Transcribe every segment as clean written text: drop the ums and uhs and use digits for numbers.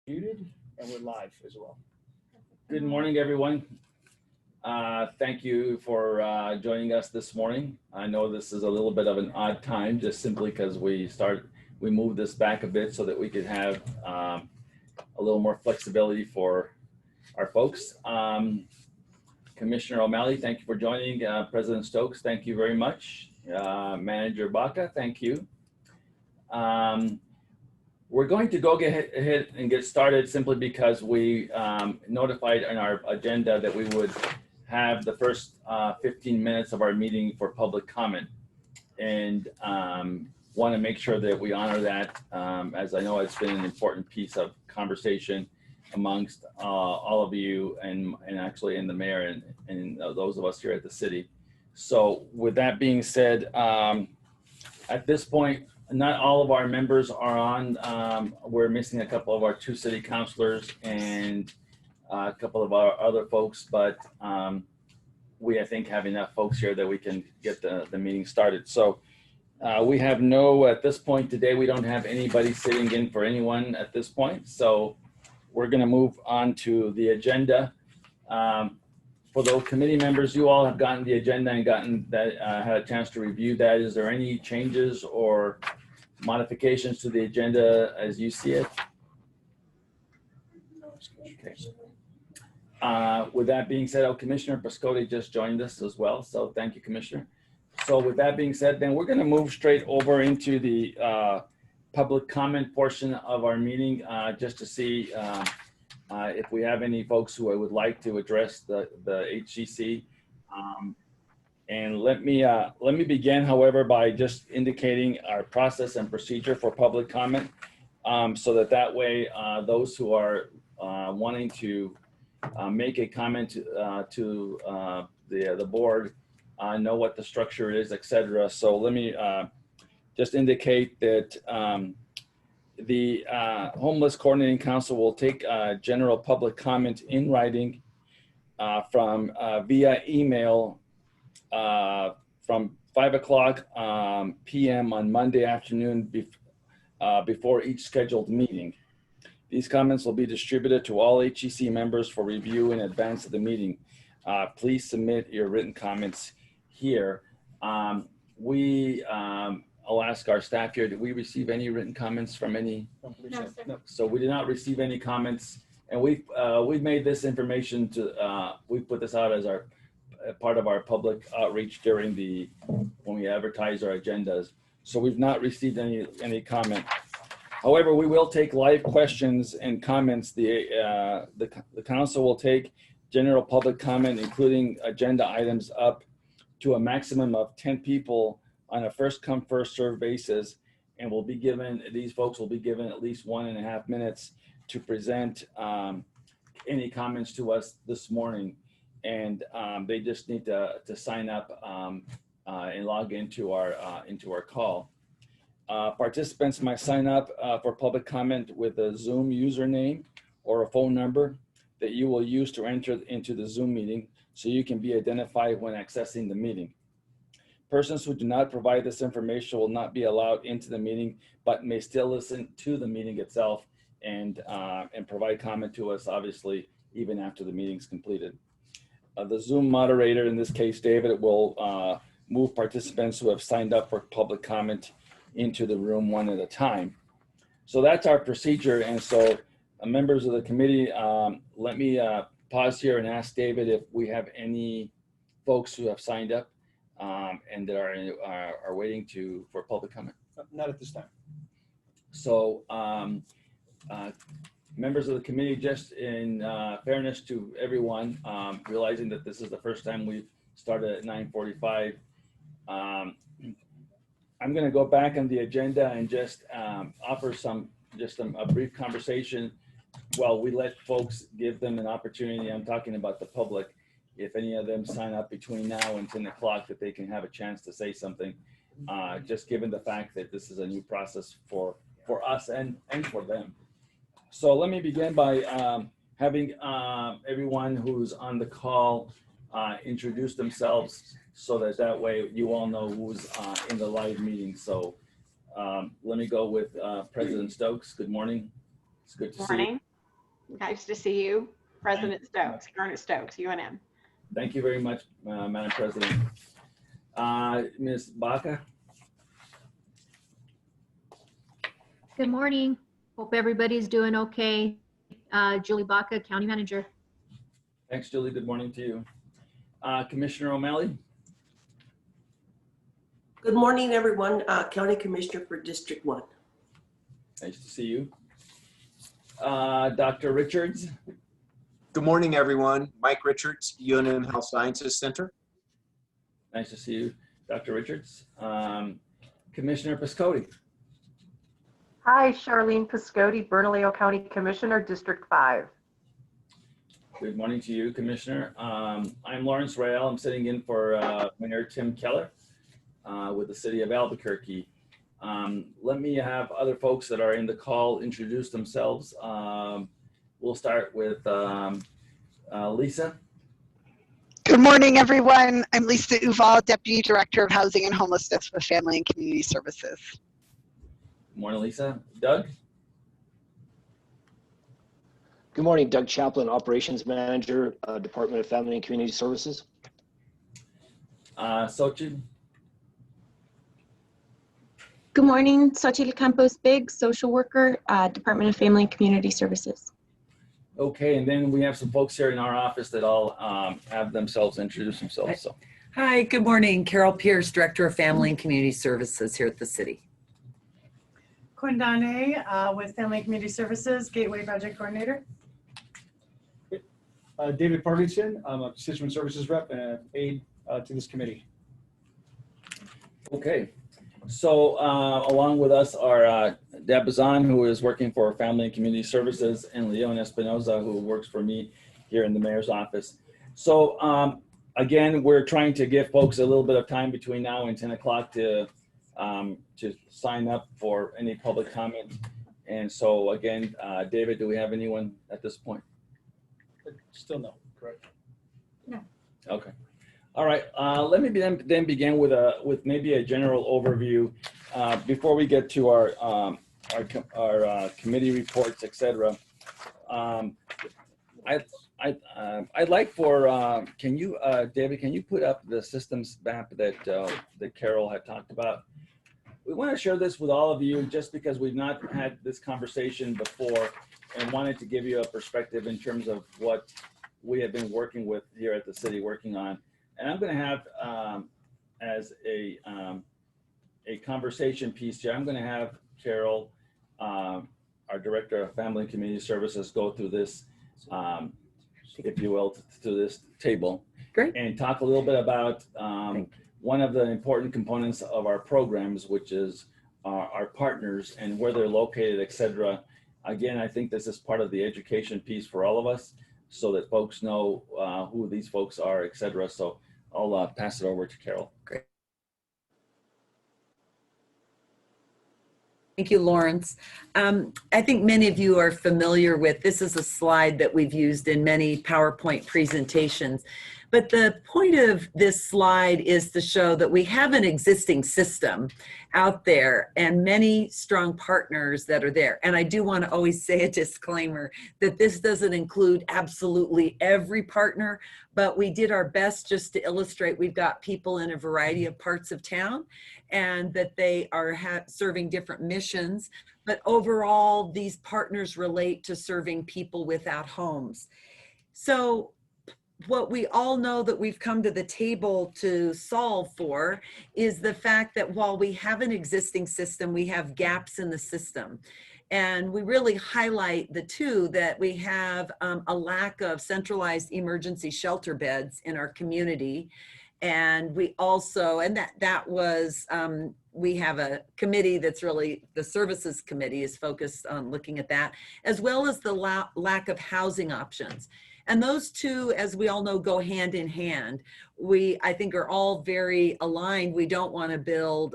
Muted, and we're live as well. Good morning, everyone. Thank you for joining us this morning. I know this is a little bit of an odd time, just simply because we moved this back a bit so that we could have a little more flexibility for our folks. Commissioner O'Malley, thank you for joining. President Stokes, thank you very much. Manager Baca, thank you. We're going to go ahead and get started simply because we notified on our agenda that we would have the first 15 minutes of our meeting for public comment, and want to make sure that we honor that, as I know it's been an important piece of conversation amongst all of you and actually in the mayor and those of us here at the city. So with that being said, at this point, not all of our members are on. We're missing a couple of our two city councilors and a couple of our other folks, but we, I think, have enough folks here that we can get the meeting started. So we have at this point today, we don't have anybody sitting in for anyone at this point. So we're gonna move on to the agenda. For those committee members, you all have gotten the agenda and had a chance to review that. Is there any changes or modifications to the agenda as you see it? Okay. With that being said, Commissioner Pascotti just joined us as well, so thank you, Commissioner. So with that being said, then we're going to move straight over into the public comment portion of our meeting, just to see if we have any folks who would like to address the HCC. And let me begin, however, by just indicating our process and procedure for public comment, so that way those who are wanting to make a comment to the board know what the structure is, etc. So let me just indicate that the Homeless Coordinating Council will take general public comment in writing from via email from 5:00 p.m. on Monday afternoon before each scheduled meeting. These comments will be distributed to all HCC members for review in advance of the meeting. Please submit your written comments here. I'll ask our staff here, did we receive any written comments from any? No, No. So we did not receive any comments, and we've made this information we put this out as our part of our public outreach during when we advertise our agendas. So we've not received any comment. However, we will take live questions and comments. The council will take general public comment, including agenda items, up to a maximum of 10 people on a first come first served basis, and these folks will be given at least 1.5 minutes to present any comments to us this morning. And they just need to sign up and log into our call. Participants might sign up for public comment with a Zoom username or a phone number that you will use to enter into the Zoom meeting, so you can be identified when accessing the meeting. Persons who do not provide this information will not be allowed into the meeting, but may still listen to the meeting itself and provide comment to us, obviously, even after the meeting's completed. The Zoom moderator, in this case, David, will move participants who have signed up for public comment into the room one at a time. So that's our procedure. And so members of the committee, let me pause here and ask David if we have any folks who have signed up and that are waiting for public comment. Not at this time. So members of the committee, just in fairness to everyone, realizing that this is the first time we've started at 9:45, I'm going to go back on the agenda and just offer a brief conversation while we let folks, give them an opportunity. I'm talking about the public. If any of them sign up between now and 10 o'clock, that they can have a chance to say something, just given the fact that this is a new process for us and for them. So let me begin by having everyone who's on the call introduce themselves, so that way you all know who's in the live meeting. So let me go with President Stokes. Good morning. It's good to see you. Nice to see you, President Stokes, Ernest Stokes, UNM. Thank you very much, Madam President. Ms. Baca? Good morning. Hope everybody's doing okay. Julie Baca, County Manager. Thanks, Julie. Good morning to you. Commissioner O'Malley? Good morning, everyone. County Commissioner for District 1. Nice to see you. Dr. Richards? Good morning, everyone. Mike Richards, UNM Health Sciences Center. Nice to see you, Dr. Richards. Commissioner Piscotti? Hi, Charlene Piscotti, Bernalillo County Commissioner, District 5. Good morning to you, Commissioner. I'm Lawrence Rael. I'm sitting in for Mayor Tim Keller with the City of Albuquerque. Let me have other folks that are in the call introduce themselves. We'll start with Lisa. Good morning, everyone. I'm Lisa Uval, Deputy Director of Housing and Homelessness for Family and Community Services. Good morning, Lisa. Doug? Good morning, Doug Chaplin, Operations Manager, Department of Family and Community Services. Xochitl? Good morning, Xochitl Campos Biggs, Social Worker, Department of Family and Community Services. Okay, and then we have some folks here in our office that all have themselves introduce themselves. So, hi, good morning. Carol Pierce, Director of Family and Community Services here at the city. Quindane with Family and Community Services, Gateway Project Coordinator. David Parkinson, I'm a Constituent Services Rep and aide to this committee. okay. So along with us are Deb Bazan, who is working for Family and Community Services, and Leon Espinoza, who works for me here in the mayor's office. So again, we're trying to give folks a little bit of time between now and 10 o'clock to sign up for any public comment. And so again, David, do we have anyone at this point? Still no, correct? No. Okay. All right. Let me then begin with maybe a general overview before we get to our committee reports, etc. I'd like for can you David, can you put up the systems map that that Carol had talked about? We want to share this with all of you just because we've not had this conversation before and wanted to give you a perspective in terms of what we have been working with here at the city, working on. And I'm going to have as a conversation piece here, I'm going to have Carol, our Director of Family and Community Services, go through this, if you will, to this table. Great. And talk a little bit about one of the important components of our programs, which is our partners and where they're located, et cetera. Again, I think this is part of the education piece for all of us so that folks know who these folks are, et cetera. So I'll pass it over to Carol. Great. Thank you, Lawrence. I think many of you are familiar with, this is a slide that we've used in many PowerPoint presentations. But the point of this slide is to show that we have an existing system out there and many strong partners that are there. And I do want to always say a disclaimer that this doesn't include absolutely every partner, but we did our best just to illustrate we've got people in a variety of parts of town and that they are serving different missions. But overall, these partners relate to serving people without homes. So what we all know that we've come to the table to solve for is the fact that while we have an existing system, we have gaps in the system. And we really highlight the two, that we have a lack of centralized emergency shelter beds in our community. And we also, and that was, we have a committee that's really, the services committee is focused on looking at that, as well as the lack of housing options. And those two, as we all know, go hand in hand. We, I think, are all very aligned. We don't want to build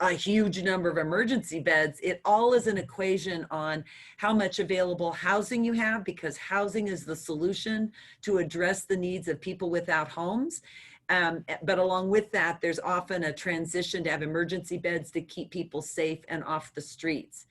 a huge number of emergency beds. It all is an equation on how much available housing you have, because housing is the solution to address the needs of people without homes. But along with that, there's often a transition to have emergency beds to keep people safe and off the streets.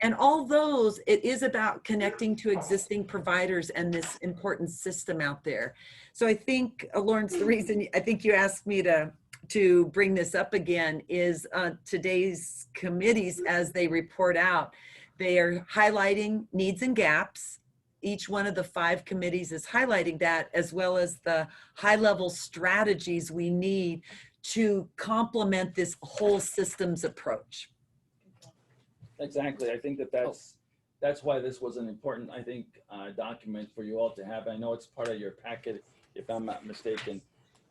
And all those, it is about connecting to existing providers and this important system out there. So I think, Lawrence, the reason I think you asked me to bring this up again is today's committees, as they report out, they are highlighting needs and gaps. Each one of the 5 committees is highlighting that, as well as the high-level strategies we need to complement this whole systems approach. Exactly. I think that's why this was an important, I think, document for you all to have. I know it's part of your packet, if I'm not mistaken,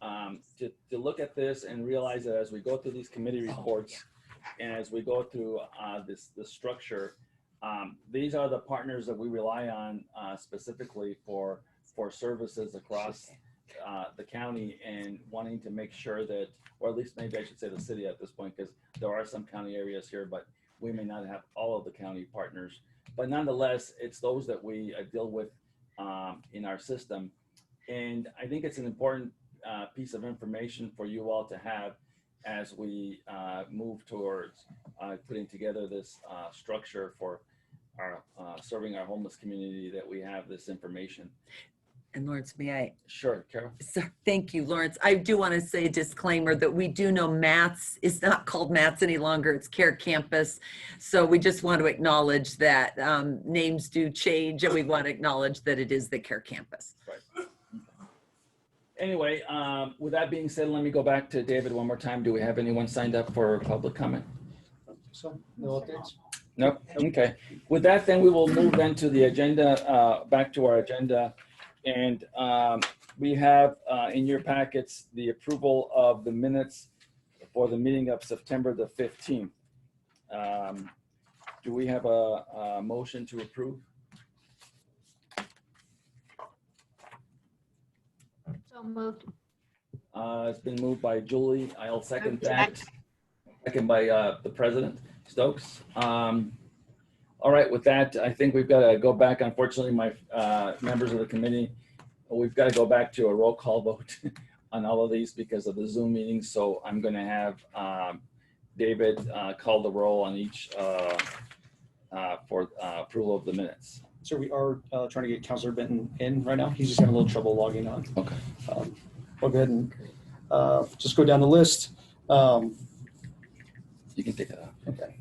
to look at this and realize that as we go through these committee reports and as we go through the structure, these are the partners that we rely on specifically for services across the county, and wanting to make sure that, or at least maybe I should say the city at this point, because there are some county areas here, but we may not have all of the county partners. But nonetheless, it's those that we deal with in our system. And I think it's an important piece of information for you all to have as we move towards putting together this structure for our serving our homeless community, that we have this information. And Lawrence, may I? Sure, Carol. So, thank you, Lawrence. I do want to say a disclaimer that we do know MATS is not called MATS any longer. It's Care Campus. So we just want to acknowledge that names do change, and we want to acknowledge that it is the Care Campus. Right. Anyway, with that being said, let me go back to David one more time. Do we have anyone signed up for public comment? So, no updates? Nope. Okay. With that, then we will move then to the agenda, back to our agenda. And we have in your packets the approval of the minutes for the meeting of September the 15th. Do we have a motion to approve? So moved. It's been moved by Julie. I'll second that. Second by the president, Stokes. All right, with that, I think we've got to go back. Unfortunately, my members of the committee, we've got to go back to a roll call vote on all of these because of the Zoom meetings. So I'm going to have David call the roll on each for approval of the minutes. So we are trying to get Councilor Benton in right now. He's just having a little trouble logging on. Okay. We'll go ahead and just go down the list. You can take it off. Okay.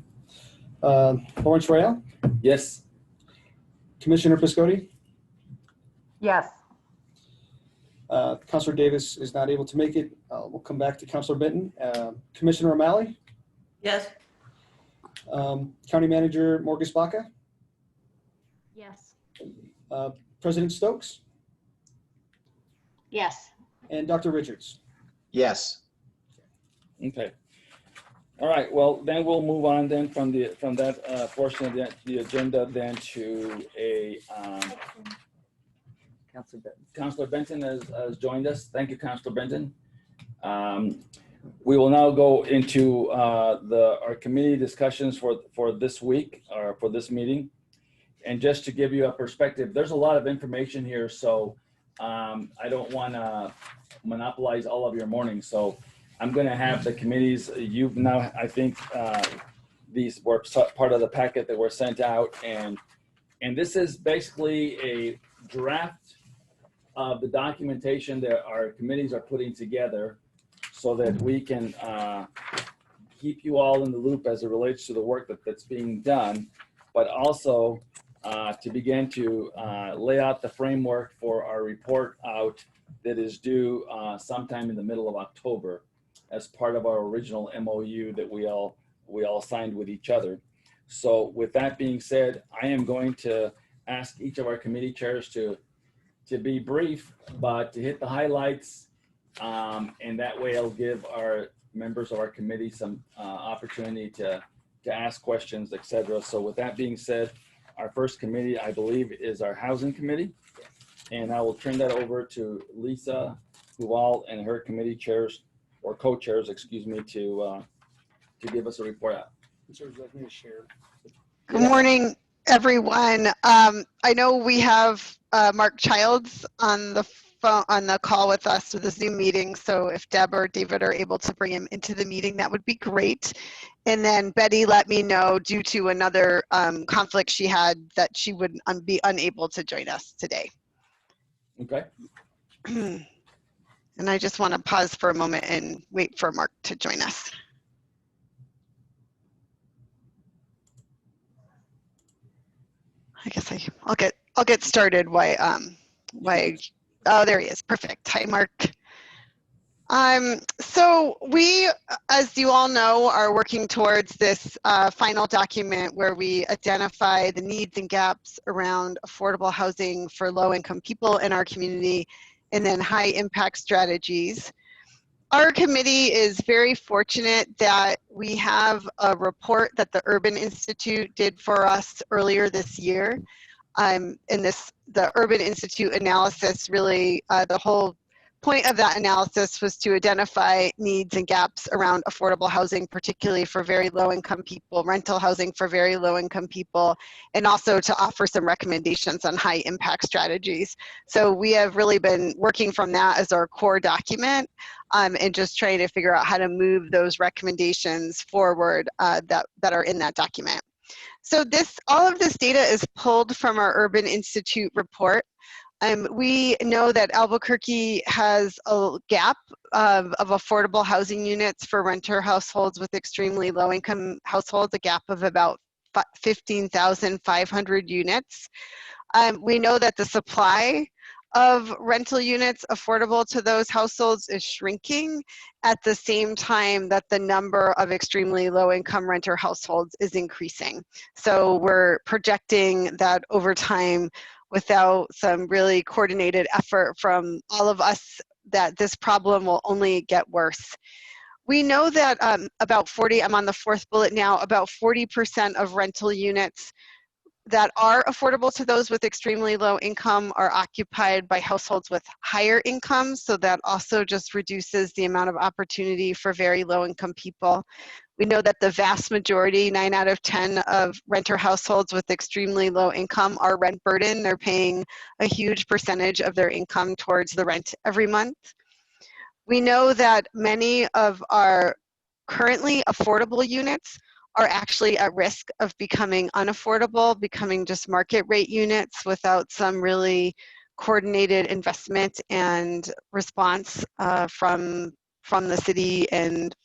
Lawrence Royale, Yes. Commissioner Piscotti, Yes. Councilor Davis is not able to make it. We'll come back to Councilor Benton. Commissioner O'Malley, Yes. County Manager Morgus Baca, Yes. President Stokes, Yes. and Dr. Richards. Yes. Okay. All right. Well, then we'll move on then from that portion of the agenda then to a Councilor Benton has joined us. Thank you, Councilor Benton. We will now go into our committee discussions for this week or for this meeting. And just to give you a perspective, there's a lot of information here, so I don't want to monopolize all of your morning. So I'm going to have the committees. You've now, I think, these were part of the packet that were sent out, and this is basically a draft of the documentation that our committees are putting together, so that we can keep you all in the loop as it relates to the work that's being done, but also to begin to lay out the framework for our report out that is due sometime in the middle of October, as part of our original MOU that we all signed with each other. So with that being said, I am going to ask each of our committee chairs to be brief, but to hit the highlights, and that way I'll give our members of our committee some opportunity to ask questions, etc. So with that being said, our first committee, I believe, is our housing committee, and I will turn that over to Lisa Huval and her committee chairs, or co-chairs, excuse me, to give us a report out. Good morning, everyone. I know we have Mark Childs on the on the call with us with the Zoom meeting. So if Deb or David are able to bring him into the meeting, that would be great. And then Betty let me know due to another conflict she had that she would be unable to join us today. Okay. And I just want to pause for a moment and wait for Mark to join us. I guess I'll get started. Oh, there he is. Perfect. Hi, Mark. So we, as you all know, are working towards this final document where we identify the needs and gaps around affordable housing for low-income people in our community, and then high-impact strategies. Our committee is very fortunate that we have a report that the Urban Institute did for us earlier this year. The Urban Institute analysis really, the whole point of that analysis was to identify needs and gaps around affordable housing, particularly for very low-income people, rental housing for very low-income people, and also to offer some recommendations on high-impact strategies. So we have really been working from that as our core document, and just trying to figure out how to move those recommendations forward that are in that document. So all of this data is pulled from our Urban Institute report. We know that Albuquerque has a gap of affordable housing units for renter households with extremely low-income households, a gap of about 15,500 units. We know that the supply of rental units affordable to those households is shrinking at the same time that the number of extremely low-income renter households is increasing. So we're projecting that over time, without some really coordinated effort from all of us, that this problem will only get worse. We know that I'm on the fourth bullet now, about 40% of rental units that are affordable to those with extremely low income are occupied by households with higher incomes. So that also just reduces the amount of opportunity for very low income people. We know that the vast majority, 9 out of 10 of renter households with extremely low income are rent burdened. They're paying a huge percentage of their income towards the rent every month. We know that many of our currently affordable units are actually at risk of becoming unaffordable, becoming just market rate units without some really coordinated investment and response from the city and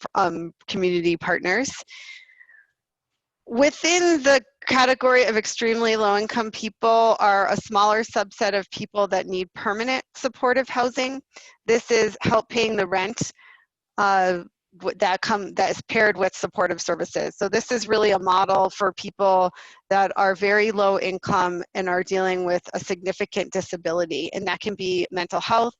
community partners. Within the category of extremely low-income people are a smaller subset of people that need permanent supportive housing. This is help paying the rent that is paired with supportive services. So this is really a model for people that are very low income and are dealing with a significant disability, and that can be mental health,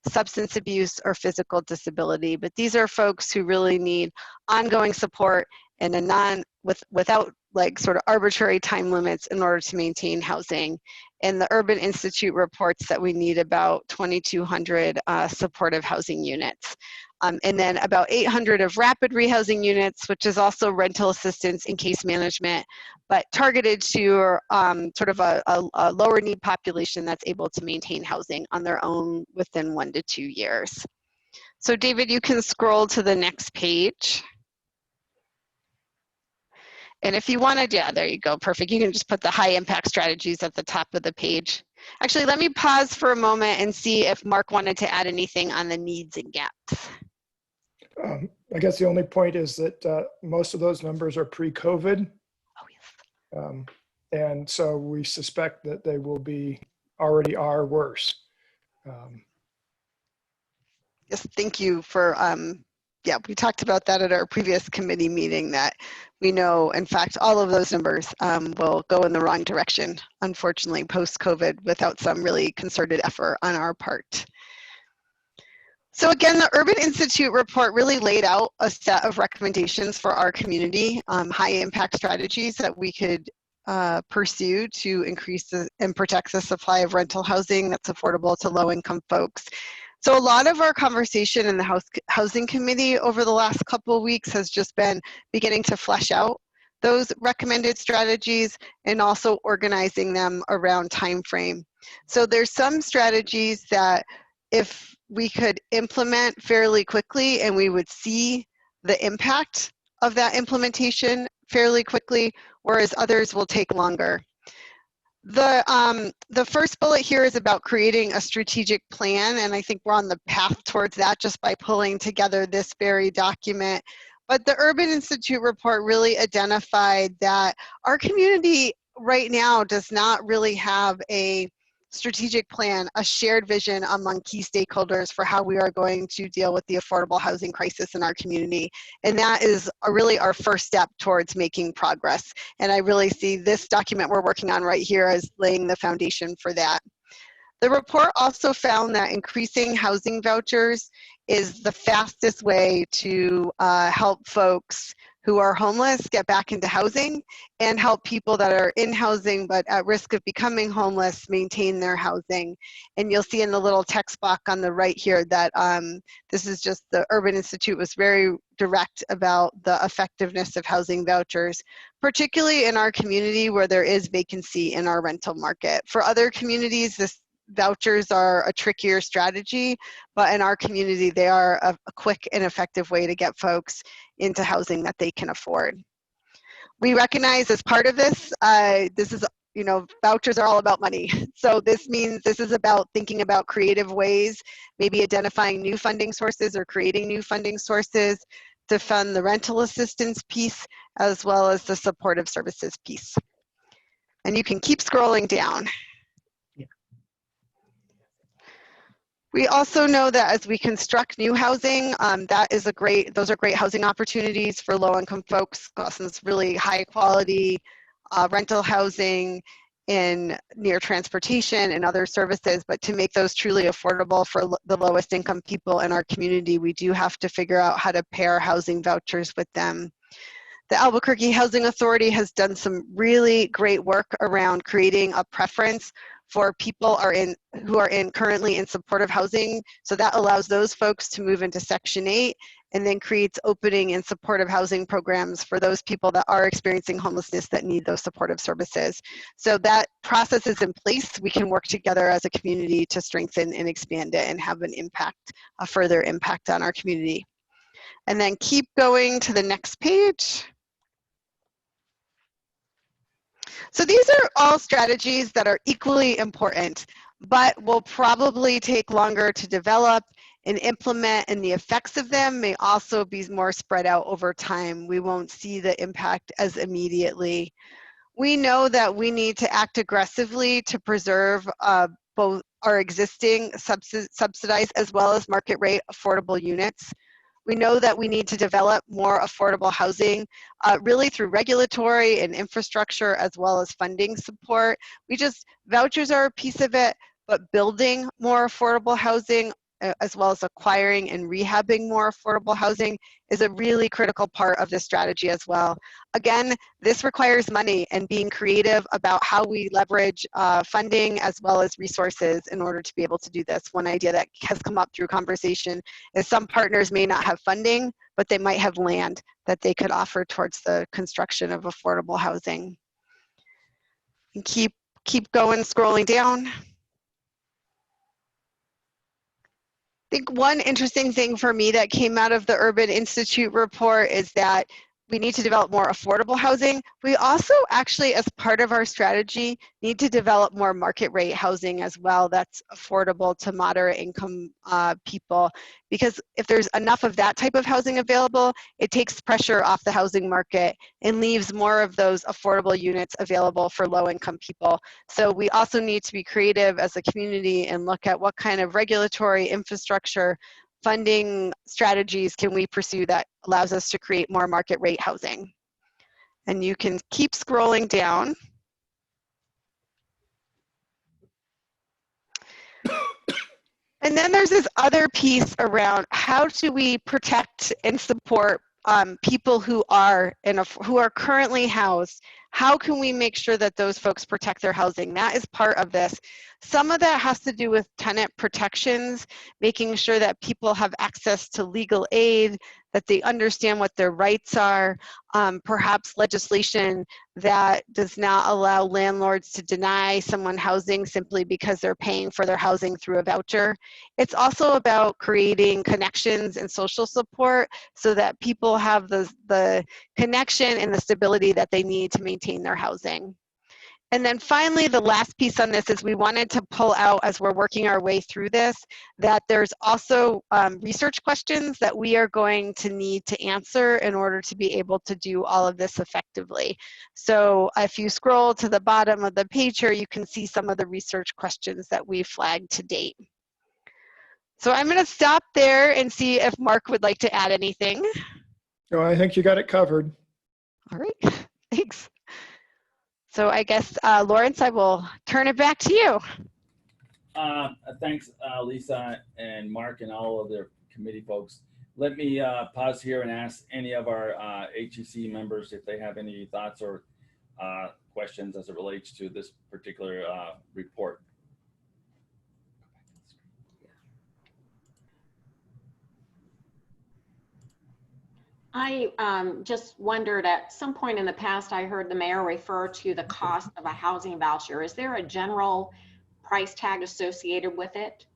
substance abuse, or physical disability. But these are folks who really need ongoing support and without like sort of arbitrary time limits in order to maintain housing. And the Urban Institute reports that we need about 2,200 supportive housing units. And then about 800 of rapid rehousing units, which is also rental assistance and case management, but targeted to sort of a lower need population that's able to maintain housing on their own within 1 to 2 years. So David, you can scroll to the next page. And if you wanted, yeah, there you go, perfect. You can just put the high impact strategies at the top of the page. Actually, let me pause for a moment and see if Mark wanted to add anything on the needs and gaps. I guess the only point is that most of those numbers are pre-COVID. Oh, yes. And so we suspect that they will already are worse. Yes, thank you for, yeah, we talked about that at our previous committee meeting, that we know, in fact, all of those numbers will go in the wrong direction, unfortunately, post-COVID, without some really concerted effort on our part. So again, the Urban Institute report really laid out a set of recommendations for our community, high impact strategies that we could pursue to increase and protect the supply of rental housing that's affordable to low income folks. So a lot of our conversation in the Housing Committee over the last couple of weeks has just been beginning to flesh out those recommended strategies and also organizing them around time frame. So there's some strategies that if we could implement fairly quickly and we would see the impact of that implementation fairly quickly, whereas others will take longer. The first bullet here is about creating a strategic plan, and I think we're on the path towards that just by pulling together this very document. But the Urban Institute report really identified that our community right now does not really have a strategic plan, a shared vision among key stakeholders for how we are going to deal with the affordable housing crisis in our community. And that is really our first step towards making progress. And I really see this document we're working on right here as laying the foundation for that. The report also found that increasing housing vouchers is the fastest way to help folks who are homeless get back into housing and help people that are in housing but at risk of becoming homeless maintain their housing. And you'll see in the little text box on the right here that this is just the Urban Institute was very direct about the effectiveness of housing vouchers, particularly in our community where there is vacancy in our rental market. For other communities, vouchers are a trickier strategy, but in our community, they are a quick and effective way to get folks into housing that they can afford. We recognize as part of this, vouchers are all about money. So this means this is about thinking about creative ways, maybe identifying new funding sources or creating new funding sources to fund the rental assistance piece, as well as the supportive services piece. And you can keep scrolling down. We also know that as we construct new housing, those are great housing opportunities for low-income folks. It's really high-quality rental housing in near transportation and other services. But to make those truly affordable for the lowest income people in our community, we do have to figure out how to pair housing vouchers with them. The Albuquerque Housing Authority has done some really great work around creating a preference for people who are currently in supportive housing. So that allows those folks to move into Section 8 and then creates opening and supportive housing programs for those people that are experiencing homelessness that need those supportive services. So that process is in place. We can work together as a community to strengthen and expand it and have an impact, a further impact on our community. And then keep going to the next page. So these are all strategies that are equally important, but will probably take longer to develop and implement, and the effects of them may also be more spread out over time. We won't see the impact as immediately. We know that we need to act aggressively to preserve both our existing subsidized as well as market rate affordable units. We know that we need to develop more affordable housing, really through regulatory and infrastructure as well as funding support. Vouchers are a piece of it, but building more affordable housing as well as acquiring and rehabbing more affordable housing is a really critical part of this strategy as well. Again, this requires money and being creative about how we leverage funding as well as resources in order to be able to do this. One idea that has come up through conversation is some partners may not have funding, but they might have land that they could offer towards the construction of affordable housing. And keep going, scrolling down. I think one interesting thing for me that came out of the Urban Institute report is that we need to develop more affordable housing. We also actually, as part of our strategy, need to develop more market rate housing as well that's affordable to moderate income people. Because if there's enough of that type of housing available, it takes pressure off the housing market and leaves more of those affordable units available for low income people. So we also need to be creative as a community and look at what kind of regulatory infrastructure funding strategies can we pursue that allows us to create more market rate housing. And you can keep scrolling down. And then there's this other piece around how do we protect and support people who are currently housed. How can we make sure that those folks protect their housing? That is part of this. Some of that has to do with tenant protections, making sure that people have access to legal aid, that they understand what their rights are, perhaps legislation that does not allow landlords to deny someone housing simply because they're paying for their housing through a voucher. It's also about creating connections and social support so that people have the connection and the stability that they need to maintain their housing. And then finally, the last piece on this is we wanted to pull out, as we're working our way through this, that there's also research questions that we are going to need to answer in order to be able to do all of this effectively. So if you scroll to the bottom of the page here, you can see some of the research questions that we flagged to date. So I'm going to stop there and see if Mark would like to add anything. No, I think you got it covered. All right, thanks. So I guess, Lawrence, I will turn it back to you. Thanks, Lisa and Mark and all of their committee folks. Let me pause here and ask any of our HEC members if they have any thoughts or questions as it relates to this particular report. I just wondered, at some point in the past, I heard the mayor refer to the cost of a housing voucher. Is there a general price tag associated with it?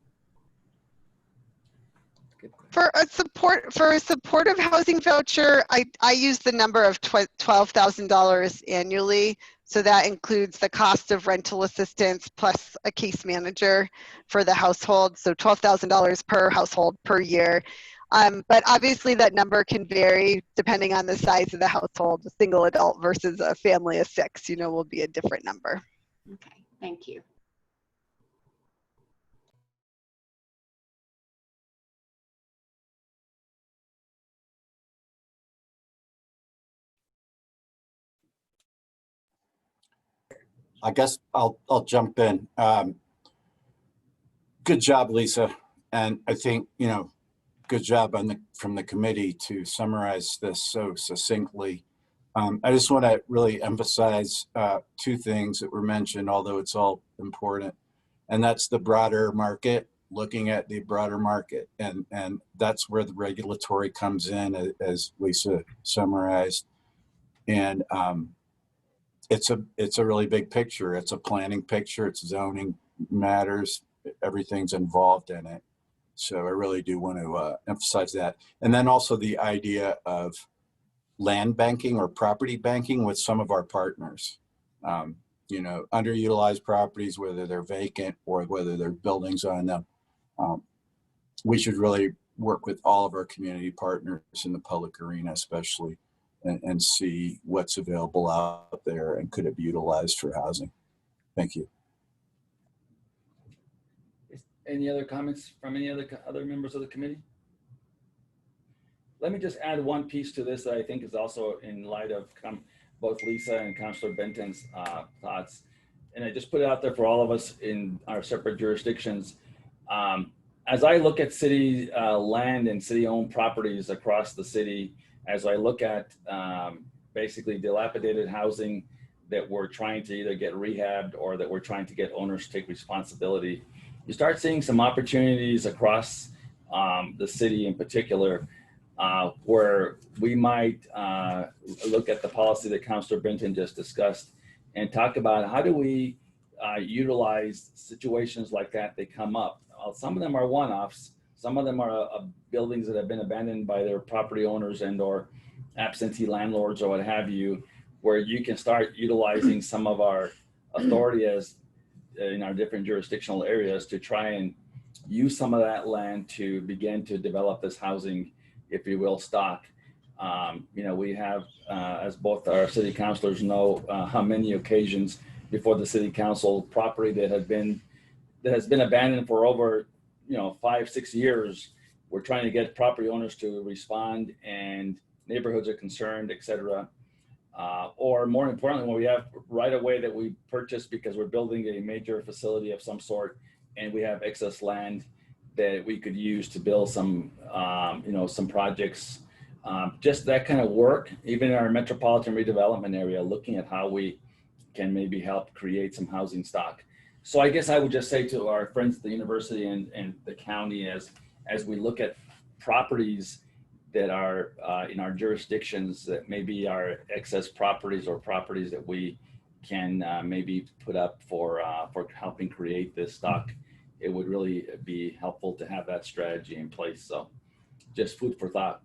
For a supportive housing voucher, I use the number of $12,000 annually. So that includes the cost of rental assistance plus a case manager for the household. So $12,000 per household per year. But obviously that number can vary depending on the size of the household. A single adult versus a family of 6, will be a different number. Okay, thank you. I guess I'll jump in. Good job, Lisa. And I think, good job from the committee to summarize this so succinctly. I just want to really emphasize 2 things that were mentioned, although it's all important. And that's the broader market, looking at the broader market. And that's where the regulatory comes in, as Lisa summarized. And it's a really big picture. It's a planning picture. It's zoning matters. Everything's involved in it. So I really do want to emphasize that. And then also the idea of land banking or property banking with some of our partners. Underutilized properties, whether they're vacant or whether there are buildings on them. We should really work with all of our community partners in the public arena, especially, and see what's available out there and could it be utilized for housing. Thank you. Any other comments from any other members of the committee? Let me just add one piece to this that I think is also in light of both Lisa and Councilor Benton's thoughts. And I just put it out there for all of us in our separate jurisdictions. As I look at city land and city-owned properties across the city, as I look at basically dilapidated housing that we're trying to either get rehabbed or that we're trying to get owners to take responsibility, you start seeing some opportunities across the city in particular where we might look at the policy that Councilor Benton just discussed and talk about how do we utilize situations like that that come up. Some of them are one-offs. Some of them are buildings that have been abandoned by their property owners and or absentee landlords or what have you, where you can start utilizing some of our authority as in our different jurisdictional areas to try and use some of that land to begin to develop this housing, if you will, stock. We have, as both our city councilors know, how many occasions before the city council property that has been abandoned for over 5-6 years. We're trying to get property owners to respond, and neighborhoods are concerned, et cetera. Or more importantly, when we have right of way that we purchased because we're building a major facility of some sort, and we have excess land that we could use to build some, some projects. Just that kind of work, even in our metropolitan redevelopment area, looking at how we can maybe help create some housing stock. So I guess I would just say to our friends at the university and the county, as we look at properties that are in our jurisdictions that maybe are excess properties or properties that we can maybe put up for helping create this stock. It would really be helpful to have that strategy in place. So just food for thought.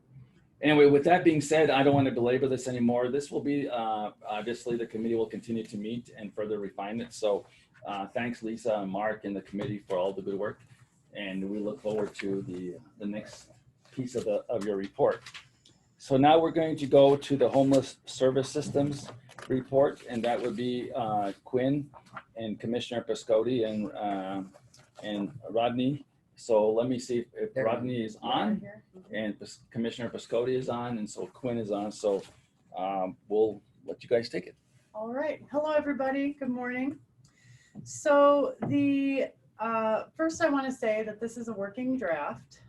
Anyway, with that being said, I don't want to belabor this anymore. This will be, obviously the committee will continue to meet and further refine it. So thanks Lisa and Mark and the committee for all the good work. And we look forward to the next piece of your report. So now we're going to go to the Homeless Service Systems report, and that would be Quinn and Commissioner Piscotti and Rodney. So let me see if Rodney is on and Commissioner Piscotti is on, and so Quinn is on. So we'll let you guys take it. All right. Hello, everybody. Good morning. So the first I want to say that this is a working draft.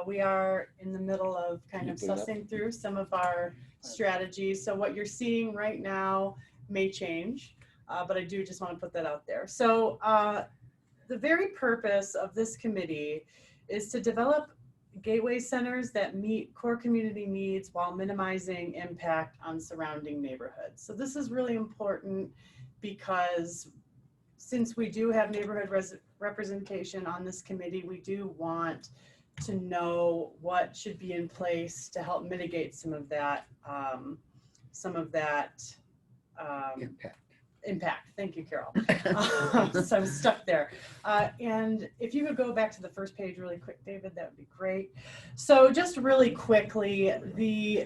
We are in the middle of kind of sussing through some of our strategies. So what you're seeing right now may change, but I do just want to put that out there. So the very purpose of this committee is to develop gateway centers that meet core community needs while minimizing impact on surrounding neighborhoods. So this is really important because since we do have neighborhood representation on this committee, we do want to know what should be in place to help mitigate some of that impact. Thank you, Carol. So I'm stuck there. And if you could go back to the first page really quick, David, that would be great. So just really quickly,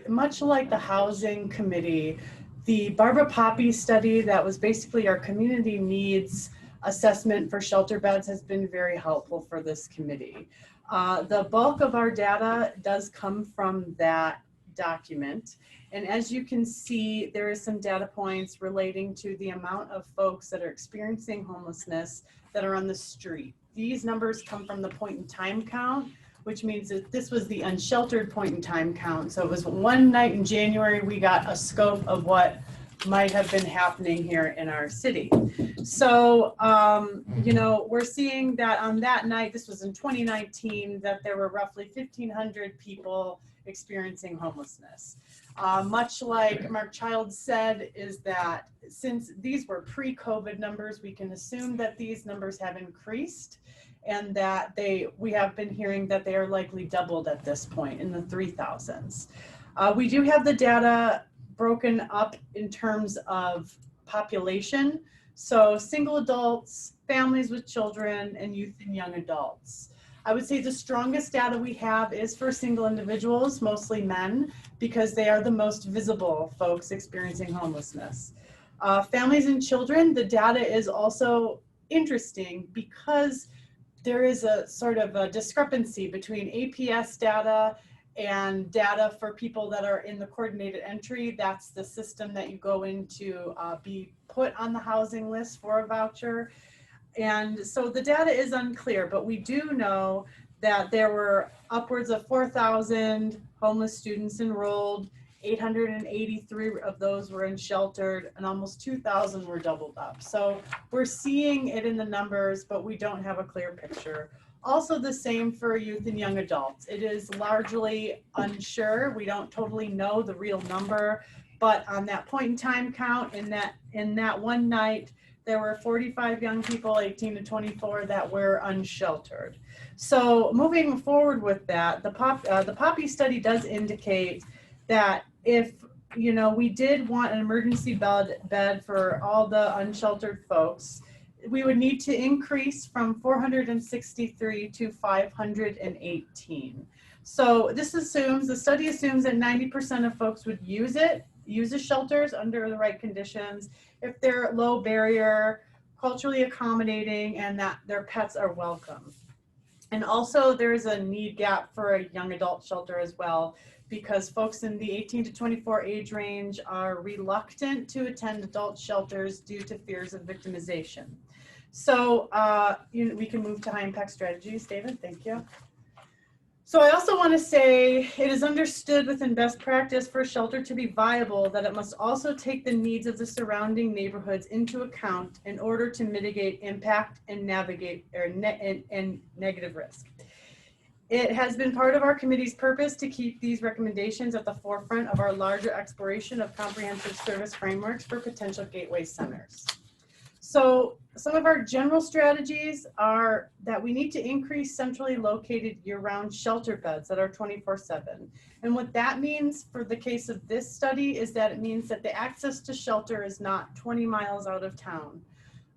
much like the Housing Committee, the Barbara Poppy study that was basically our community needs assessment for shelter beds has been very helpful for this committee. The bulk of our data does come from that document. And as you can see, there is some data points relating to the amount of folks that are experiencing homelessness that are on the street. These numbers come from the point in time count, which means that this was the unsheltered point in time count. So it was one night in January, we got a scope of what might have been happening here in our city. So, you know, we're seeing that on that night, this was in 2019, that there were roughly 1,500 people experiencing homelessness. Much like Mark Childs said, is that since these were pre-COVID numbers, we can assume that these numbers have increased and that we have been hearing that they are likely doubled at this point in the 3,000s. We do have the data broken up in terms of population. So single adults, families with children, and youth and young adults. I would say the strongest data we have is for single individuals, mostly men, because they are the most visible folks experiencing homelessness. Families and children, the data is also interesting because there is a sort of a discrepancy between APS data and data for people that are in the coordinated entry. That's the system that you go into be put on the housing list for a voucher. And so the data is unclear, but we do know that there were upwards of 4,000 homeless students enrolled, 883 of those were in sheltered, and almost 2,000 were doubled up. So we're seeing it in the numbers, but we don't have a clear picture. Also the same for youth and young adults. It is largely unsure. We don't totally know the real number, but on that point in time count, in that one night, there were 45 young people, 18 to 24, that were unsheltered. So moving forward with that, the Poppy study does indicate that if, you know, we did want an emergency bed for all the unsheltered folks, we would need to increase from 463 to 518. So this assumes, the study assumes that 90% of folks would use the shelters under the right conditions, if they're low barrier, culturally accommodating, and that their pets are welcome. And also there's a need gap for a young adult shelter as well, because folks in the 18 to 24 age range are reluctant to attend adult shelters due to fears of victimization. So we can move to high impact strategies. David, thank you. So I also want to say it is understood within best practice for a shelter to be viable that it must also take the needs of the surrounding neighborhoods into account in order to mitigate impact and navigate and negative risk. It has been part of our committee's purpose to keep these recommendations at the forefront of our larger exploration of comprehensive service frameworks for potential gateway centers. So some of our general strategies are that we need to increase centrally located year-round shelter beds that are 24/7. And what that means for the case of this study is that it means that the access to shelter is not 20 miles out of town,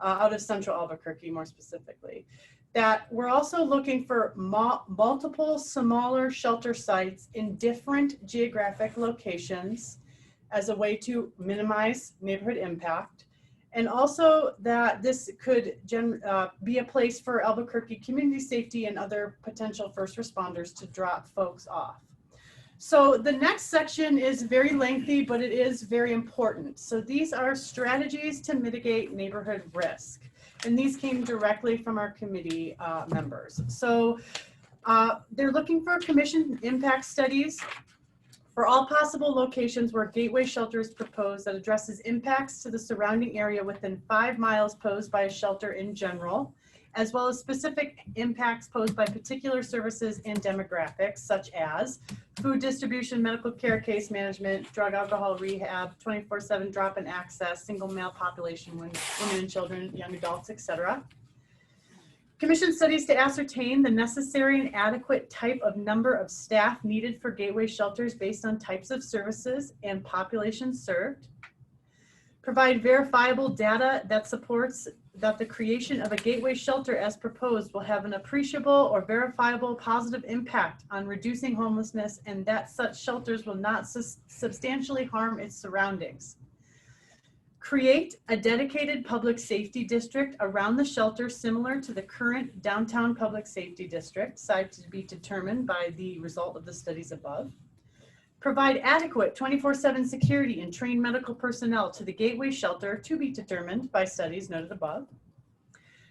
out of central Albuquerque more specifically. That we're also looking for multiple smaller shelter sites in different geographic locations as a way to minimize neighborhood impact. And also that this could be a place for Albuquerque community safety and other potential first responders to drop folks off. So the next section is very lengthy, but it is very important. So these are strategies to mitigate neighborhood risk. And these came directly from our committee members. So they're looking for commission impact studies for all possible locations where gateway shelter is proposed that addresses impacts to the surrounding area within 5 miles posed by a shelter in general, as well as specific impacts posed by particular services and demographics, such as food distribution, medical care, case management, drug, alcohol, rehab, 24/7 drop-in access, single male population, women and children, young adults, etc. Commission studies to ascertain the necessary and adequate type of number of staff needed for gateway shelters based on types of services and populations served. Provide verifiable data that supports that the creation of a gateway shelter as proposed will have an appreciable or verifiable positive impact on reducing homelessness and that such shelters will not substantially harm its surroundings. Create a dedicated public safety district around the shelter similar to the current downtown public safety district, site to be determined by the result of the studies above. Provide adequate 24/7 security and trained medical personnel to the gateway shelter to be determined by studies noted above.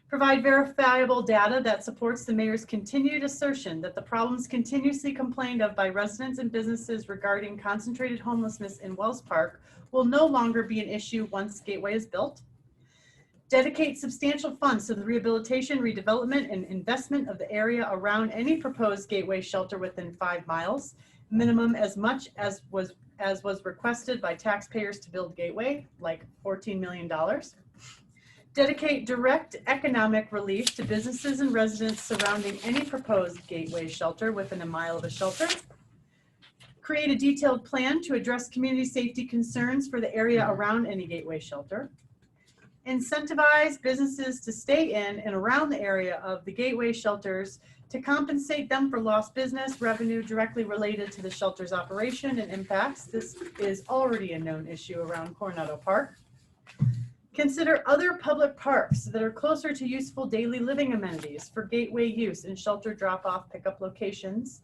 Provide verifiable data that supports the mayor's continued assertion that the problems continuously complained of by residents and businesses regarding concentrated homelessness in Wells Park will no longer be an issue once Gateway is built. Dedicate substantial funds to the rehabilitation, redevelopment, and investment of the area around any proposed gateway shelter within 5 miles, minimum as much as was requested by taxpayers to build Gateway, like $14 million. Dedicate direct economic relief to businesses and residents surrounding any proposed gateway shelter within a mile of a shelter. Create a detailed plan to address community safety concerns for the area around any gateway shelter. Incentivize businesses to stay in and around the area of the gateway shelters to compensate them for lost business revenue directly related to the shelter's operation and impacts. This is already a known issue around Coronado Park. Consider other public parks that are closer to useful daily living amenities for gateway use and shelter drop-off pickup locations.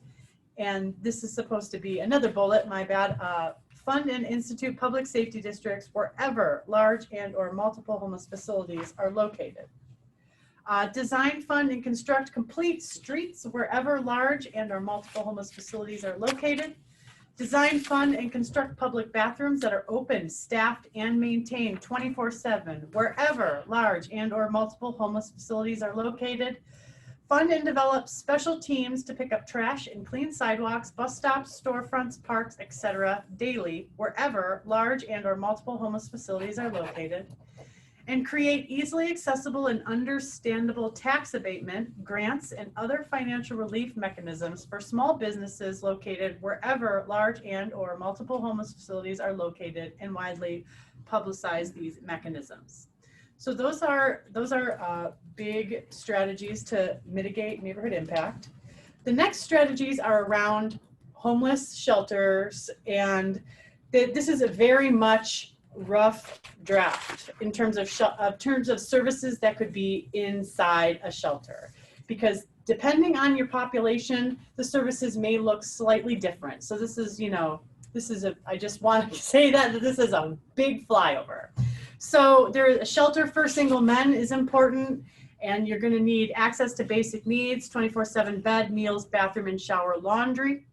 And this is supposed to be another bullet, my bad. Fund and institute public safety districts wherever large and or multiple homeless facilities are located. Design, fund, and construct complete streets wherever large and or multiple homeless facilities are located. Design, fund, and construct public bathrooms that are open, staffed, and maintained 24/7 wherever large and or multiple homeless facilities are located. Fund and develop special teams to pick up trash and clean sidewalks, bus stops, storefronts, parks, etc. daily wherever large and or multiple homeless facilities are located. And create easily accessible and understandable tax abatement, grants, and other financial relief mechanisms for small businesses located wherever large and or multiple homeless facilities are located, and widely publicize these mechanisms. So those are big strategies to mitigate neighborhood impact. The next strategies are around homeless shelters, and this is a very much rough draft in terms of services that could be inside a shelter, because depending on your population, the services may look slightly different. So this is, I just want to say that this is a big flyover. So a shelter for single men is important, and you're going to need access to basic needs, 24/7 bed, meals, bathroom, and shower, laundry.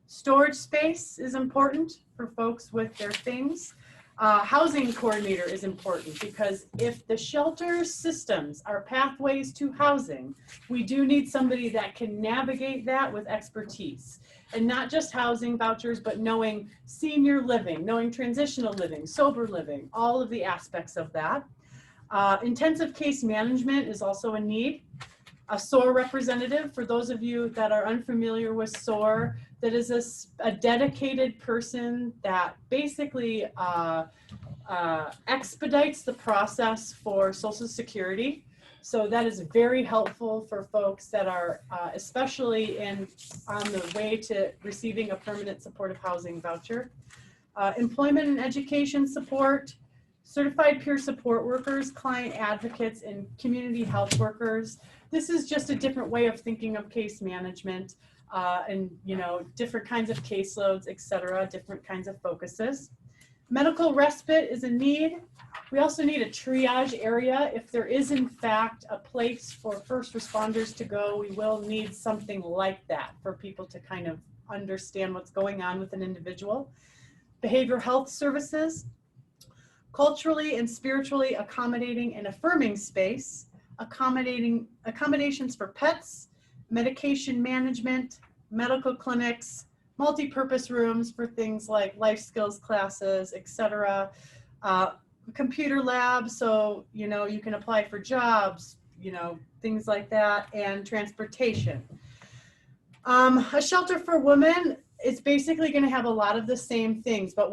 Storage space is important for folks with their things. Housing coordinator is important because if the shelter systems are pathways to housing, we do need somebody that can navigate that with expertise. And not just housing vouchers, but knowing senior living, knowing transitional living, sober living, all of the aspects of that. Intensive case management is also a need. A SOAR representative, for those of you that are unfamiliar with SOAR, that is a dedicated person that basically expedites the process for Social Security. So that is very helpful for folks that are especially on the way to receiving a permanent supportive housing voucher. Employment and education support, certified peer support workers, client advocates, and community health workers. This is just a different way of thinking of case management and, you know, different kinds of caseloads, et cetera, different kinds of focuses. Medical respite is a need. We also need a triage area. If there is in fact a place for first responders to go, we will need something like that for people to kind of understand what's going on with an individual. Behavioral health services, culturally and spiritually accommodating and affirming space, accommodations for pets, medication management, medical clinics, multi-purpose rooms for things like life skills classes, etc. Computer labs, so you know you can apply for jobs, you know, things like that, and transportation. A shelter for women is basically going to have a lot of the same things, but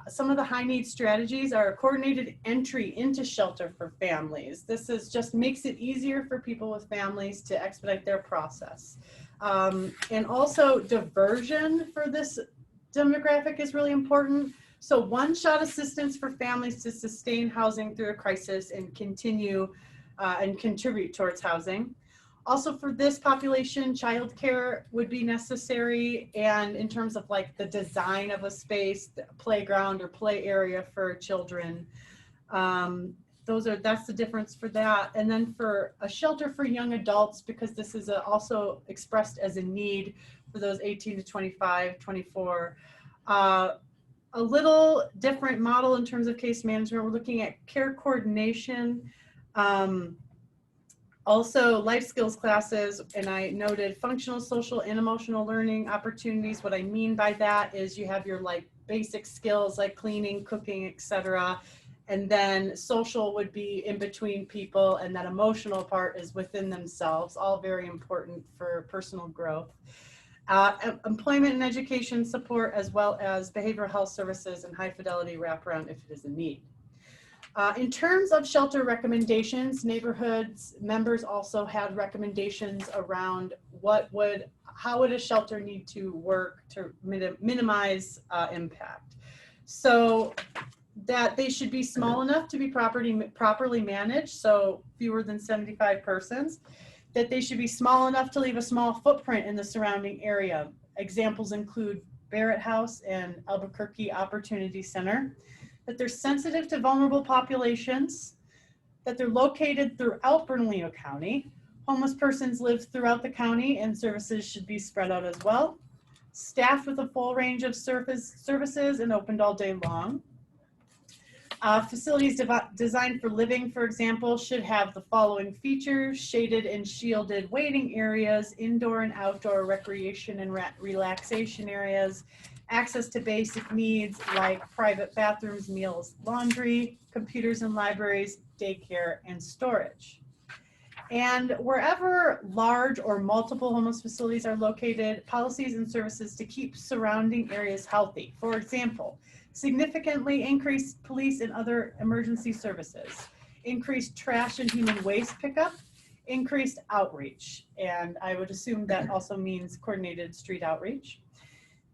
some of the high need strategies are coordinated entry into shelter for families. This is just makes it easier for people with families to expedite their process. And also diversion for this demographic is really important. So one-shot assistance for families to sustain housing through a crisis and continue and contribute towards housing. Also for this population, childcare would be necessary, and in terms of like the design of a space, the playground or play area for children. That's the difference for that. And then for a shelter for young adults, because this is also expressed as a need for those 18 to 25, 24. A little different model in terms of case management. We're looking at care coordination, also life skills classes, and I noted functional, social, and emotional learning opportunities. What I mean by that is you have your like basic skills like cleaning, cooking, etc. And then social would be in between people, and that emotional part is within themselves, all very important for personal growth. Employment and education support, as well as behavioral health services and high fidelity wraparound if it is a need. In terms of shelter recommendations, neighborhoods members also had recommendations around how would a shelter need to work to minimize impact. So that they should be small enough to be properly managed, so fewer than 75 persons, that they should be small enough to leave a small footprint in the surrounding area. Examples include Barrett House and Albuquerque Opportunity Center, that they're sensitive to vulnerable populations, that they're located throughout Bernalillo County. Homeless persons live throughout the county and services should be spread out as well. Staffed with a full range of services and opened all day long. Facilities designed for living, for example, should have the following features: shaded and shielded waiting areas, indoor and outdoor recreation and relaxation areas, access to basic needs like private bathrooms, meals, laundry, computers and libraries, daycare, and storage. And wherever large or multiple homeless facilities are located, policies and services to keep surrounding areas healthy. For example, significantly increased police and other emergency services, increased trash and human waste pickup, increased outreach. And I would assume that also means coordinated street outreach.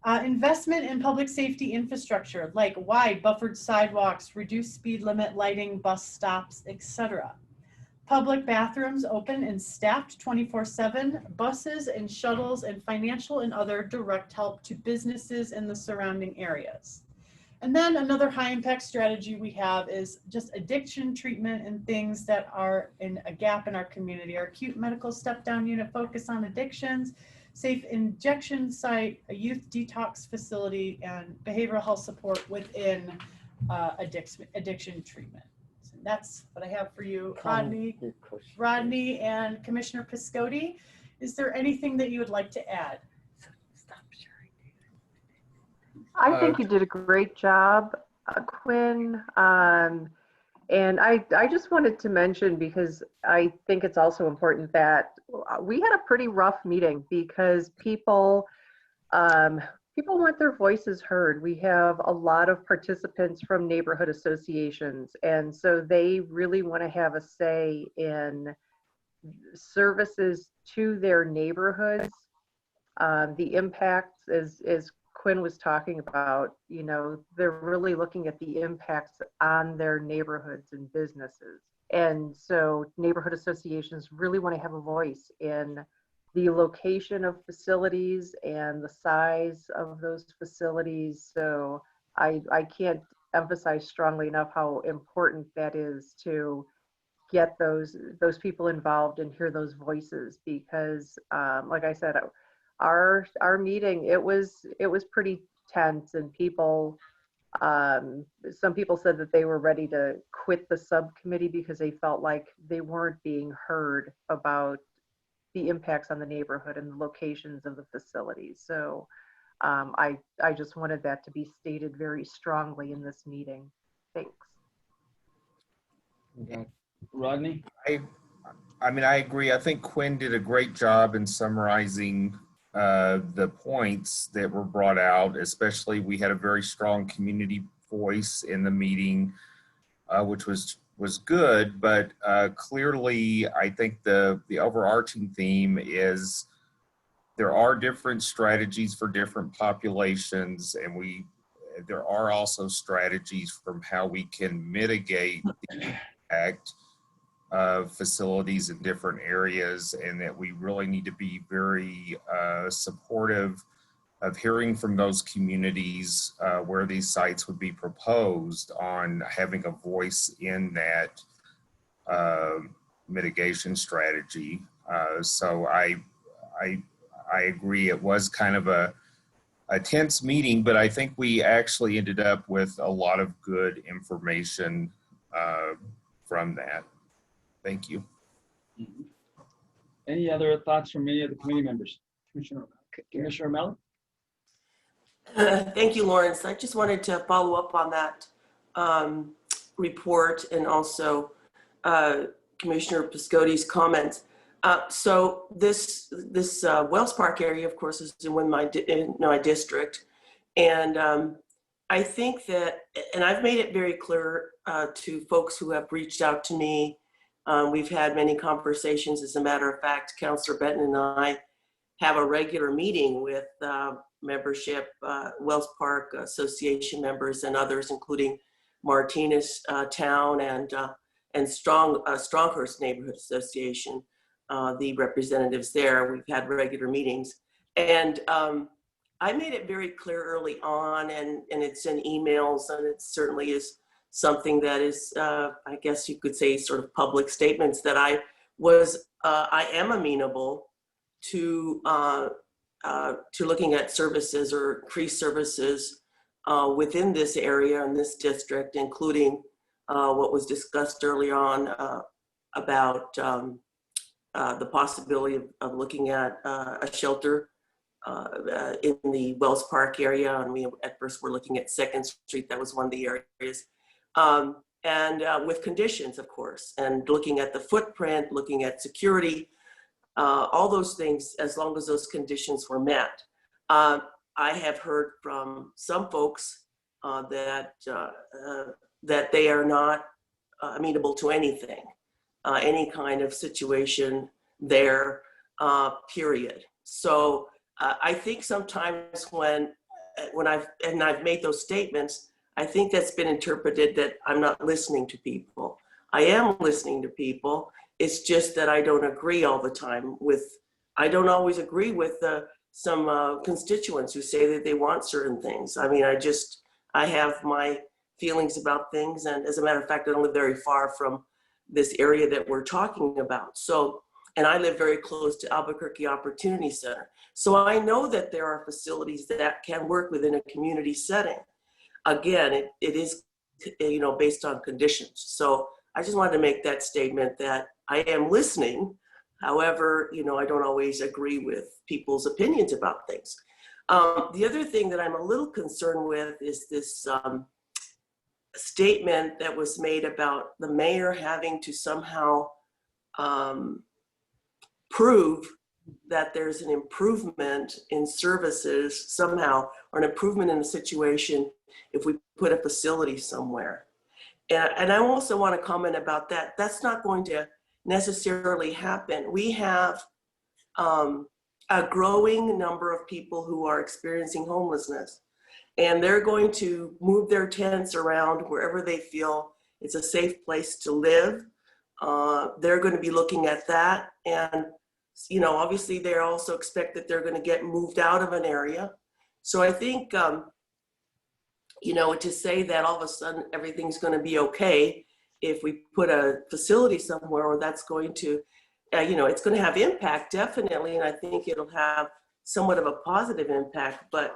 Investment in public safety infrastructure like wide buffered sidewalks, reduced speed limit lighting, bus stops, etc. Public bathrooms open and staffed 24/7, buses and shuttles, and financial and other direct help to businesses in the surrounding areas. And then another high impact strategy we have is just addiction treatment and things that are in a gap in our community. Our acute medical step down unit focus on addictions, safe injection site, a youth detox facility, and behavioral health support within addiction treatment. So that's what I have for you, Rodney and Commissioner Piscotti. Is there anything that you would like to add? I think you did a great job, Quinn. And I just wanted to mention, because I think it's also important, that we had a pretty rough meeting because people want their voices heard. We have a lot of participants from neighborhood associations, and so they really want to have a say in services to their neighborhoods. The impacts, as Quinn was talking about, you know, they're really looking at the impacts on their neighborhoods and businesses. And so neighborhood associations really want to have a voice in the location of facilities and the size of those facilities. So I can't emphasize strongly enough how important that is to get those people involved and hear those voices, because like I said, our meeting, it was pretty tense, and people, some people said that they were ready to quit the subcommittee because they felt like they weren't being heard about the impacts on the neighborhood and the locations of the facilities. So I just wanted that to be stated very strongly in this meeting. Thanks. Rodney? I mean, I agree. I think Quinn did a great job in summarizing the points that were brought out. Especially, we had a very strong community voice in the meeting, which was good. But clearly, I think the overarching theme is there are different strategies for different populations, and there are also strategies from how we can mitigate the impact of facilities in different areas, and that we really need to be very supportive of hearing from those communities where these sites would be proposed, on having a voice in that mitigation strategy. So I agree, it was kind of a tense meeting, but I think we actually ended up with a lot of good information from that. Thank you. Any other thoughts from any of the committee members? Commissioner O'Malley? Thank you, Lawrence. I just wanted to follow up on that report, and also Commissioner Piscotti's comments. So this Wells Park area, of course, is in my district, and I think that, and I've made it very clear to folks who have reached out to me. We've had many conversations. As a matter of fact, Councilor Benton and I have a regular meeting with membership, Wells Park Association members and others, including Martinez Town and Stronghurst Neighborhood Association, the representatives there. We've had regular meetings. And I made it very clear early on, and it's in emails, and it certainly is something that is, I guess you could say, sort of public statements, that I am amenable to looking at services or increased services within this area and this district, including what was discussed early on about the possibility of looking at a shelter in the Wells Park area. And we at first were looking at 2nd Street. That was one of the areas. And with conditions, of course, and looking at the footprint, looking at security, all those things, as long as those conditions were met. I have heard from some folks that they are not amenable to anything, any kind of situation there, period. So I think sometimes when I've made those statements, I think that's been interpreted that I'm not listening to people. I am listening to people. It's just that I don't agree all the time I don't always agree with some constituents who say that they want certain things. I mean, I have my feelings about things. And as a matter of fact, I don't live very far from this area that we're talking about. So, and I live very close to Albuquerque Opportunity Center. So I know that there are facilities that can work within a community setting. Again, it is based on conditions. So I just wanted to make that statement that I am listening. However, I don't always agree with people's opinions about things. The other thing that I'm a little concerned with is this statement that was made about the mayor having to somehow prove that there's an improvement in services somehow, or an improvement in the situation if we put a facility somewhere. And I also want to comment about that. That's not going to necessarily happen. We have a growing number of people who are experiencing homelessness, and they're going to move their tents around wherever they feel it's a safe place to live. They're going to be looking at that, and obviously they also expect that they're going to get moved out of an area. So I think to say that all of a sudden everything's going to be okay if we put a facility somewhere, or that's going to, it's going to have impact, definitely, and I think it'll have somewhat of a positive impact. But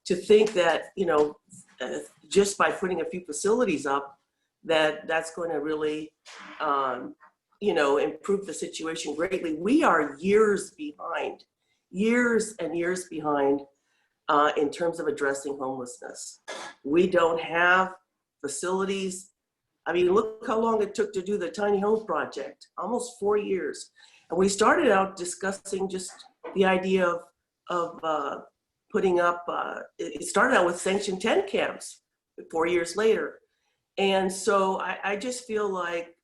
to think that, just by putting a few facilities up, that's going to really, improve the situation greatly. We are years and years behind in terms of addressing homelessness. We don't have facilities. I mean, look how long it took to do the tiny home project, almost 4 years. And we started out discussing just the idea of putting up, it started out with Sanction 10 camps 4 years later. And so I just feel like,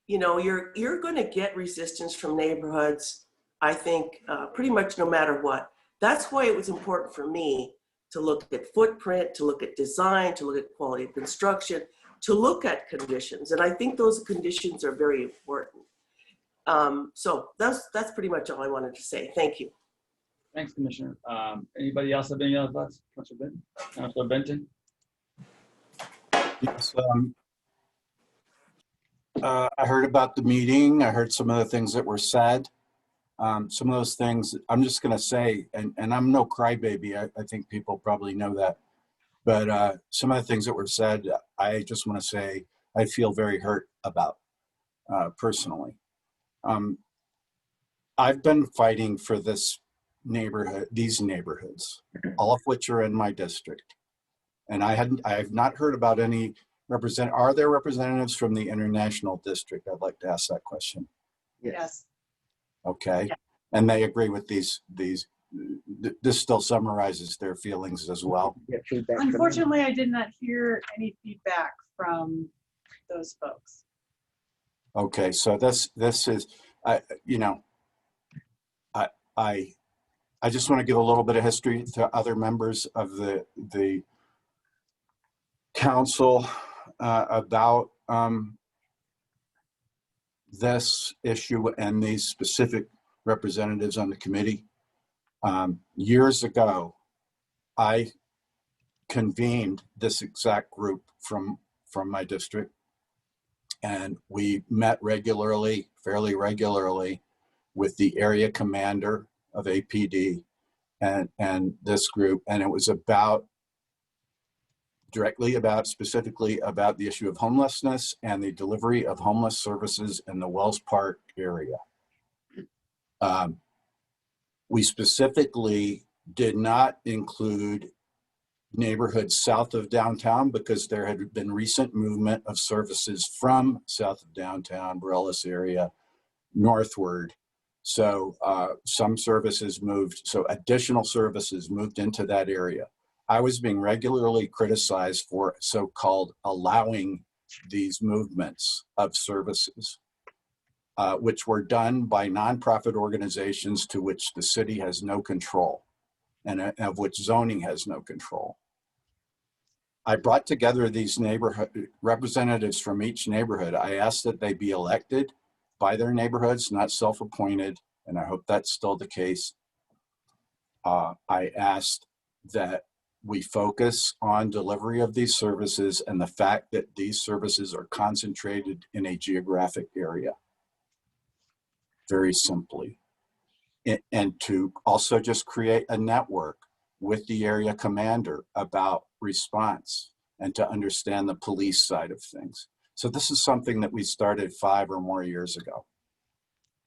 you're going to get resistance from neighborhoods, I think, pretty much no matter what. That's why it was important for me to look at footprint, to look at design, to look at quality of construction, to look at conditions. And I think those conditions are very important. So that's pretty much all I wanted to say. Thank you. Thanks, Commissioner. Anybody else have any other thoughts? Councilor Benton? Yes, I heard about the meeting. I heard some of the things that were said. Some of those things, I'm just going to say, and I'm no crybaby. I think people probably know that. But some of the things that were said, I just want to say I feel very hurt about personally. I've been fighting for these neighborhoods, all of which are in my district. And I have not heard about any are there representatives from the international district? I'd like to ask that question. Yes. Okay. Yeah. And they agree with these, this still summarizes their feelings as well. Unfortunately, I did not hear any feedback from those folks. Okay. So this is, I just want to give a little bit of history to other members of the council about this issue and these specific representatives on the committee. Years ago, I convened this exact group from my district, and we met fairly regularly, with the area commander of APD and this group, and it was specifically about the issue of homelessness and the delivery of homeless services in the Wells Park area. We specifically did not include neighborhoods south of downtown because there had been recent movement of services from south of downtown, Morelos area, northward. So some services moved, so additional services moved into that area. I was being regularly criticized for so-called allowing these movements of services, which were done by nonprofit organizations to which the city has no control and of which zoning has no control. I brought together these neighborhood representatives from each neighborhood. I asked that they be elected by their neighborhoods, not self-appointed, and I hope that's still the case. I asked that we focus on delivery of these services and the fact that these services are concentrated in a geographic area, very simply. And to also just create a network with the area commander about response and to understand the police side of things. So this is something that we started 5 or more years ago.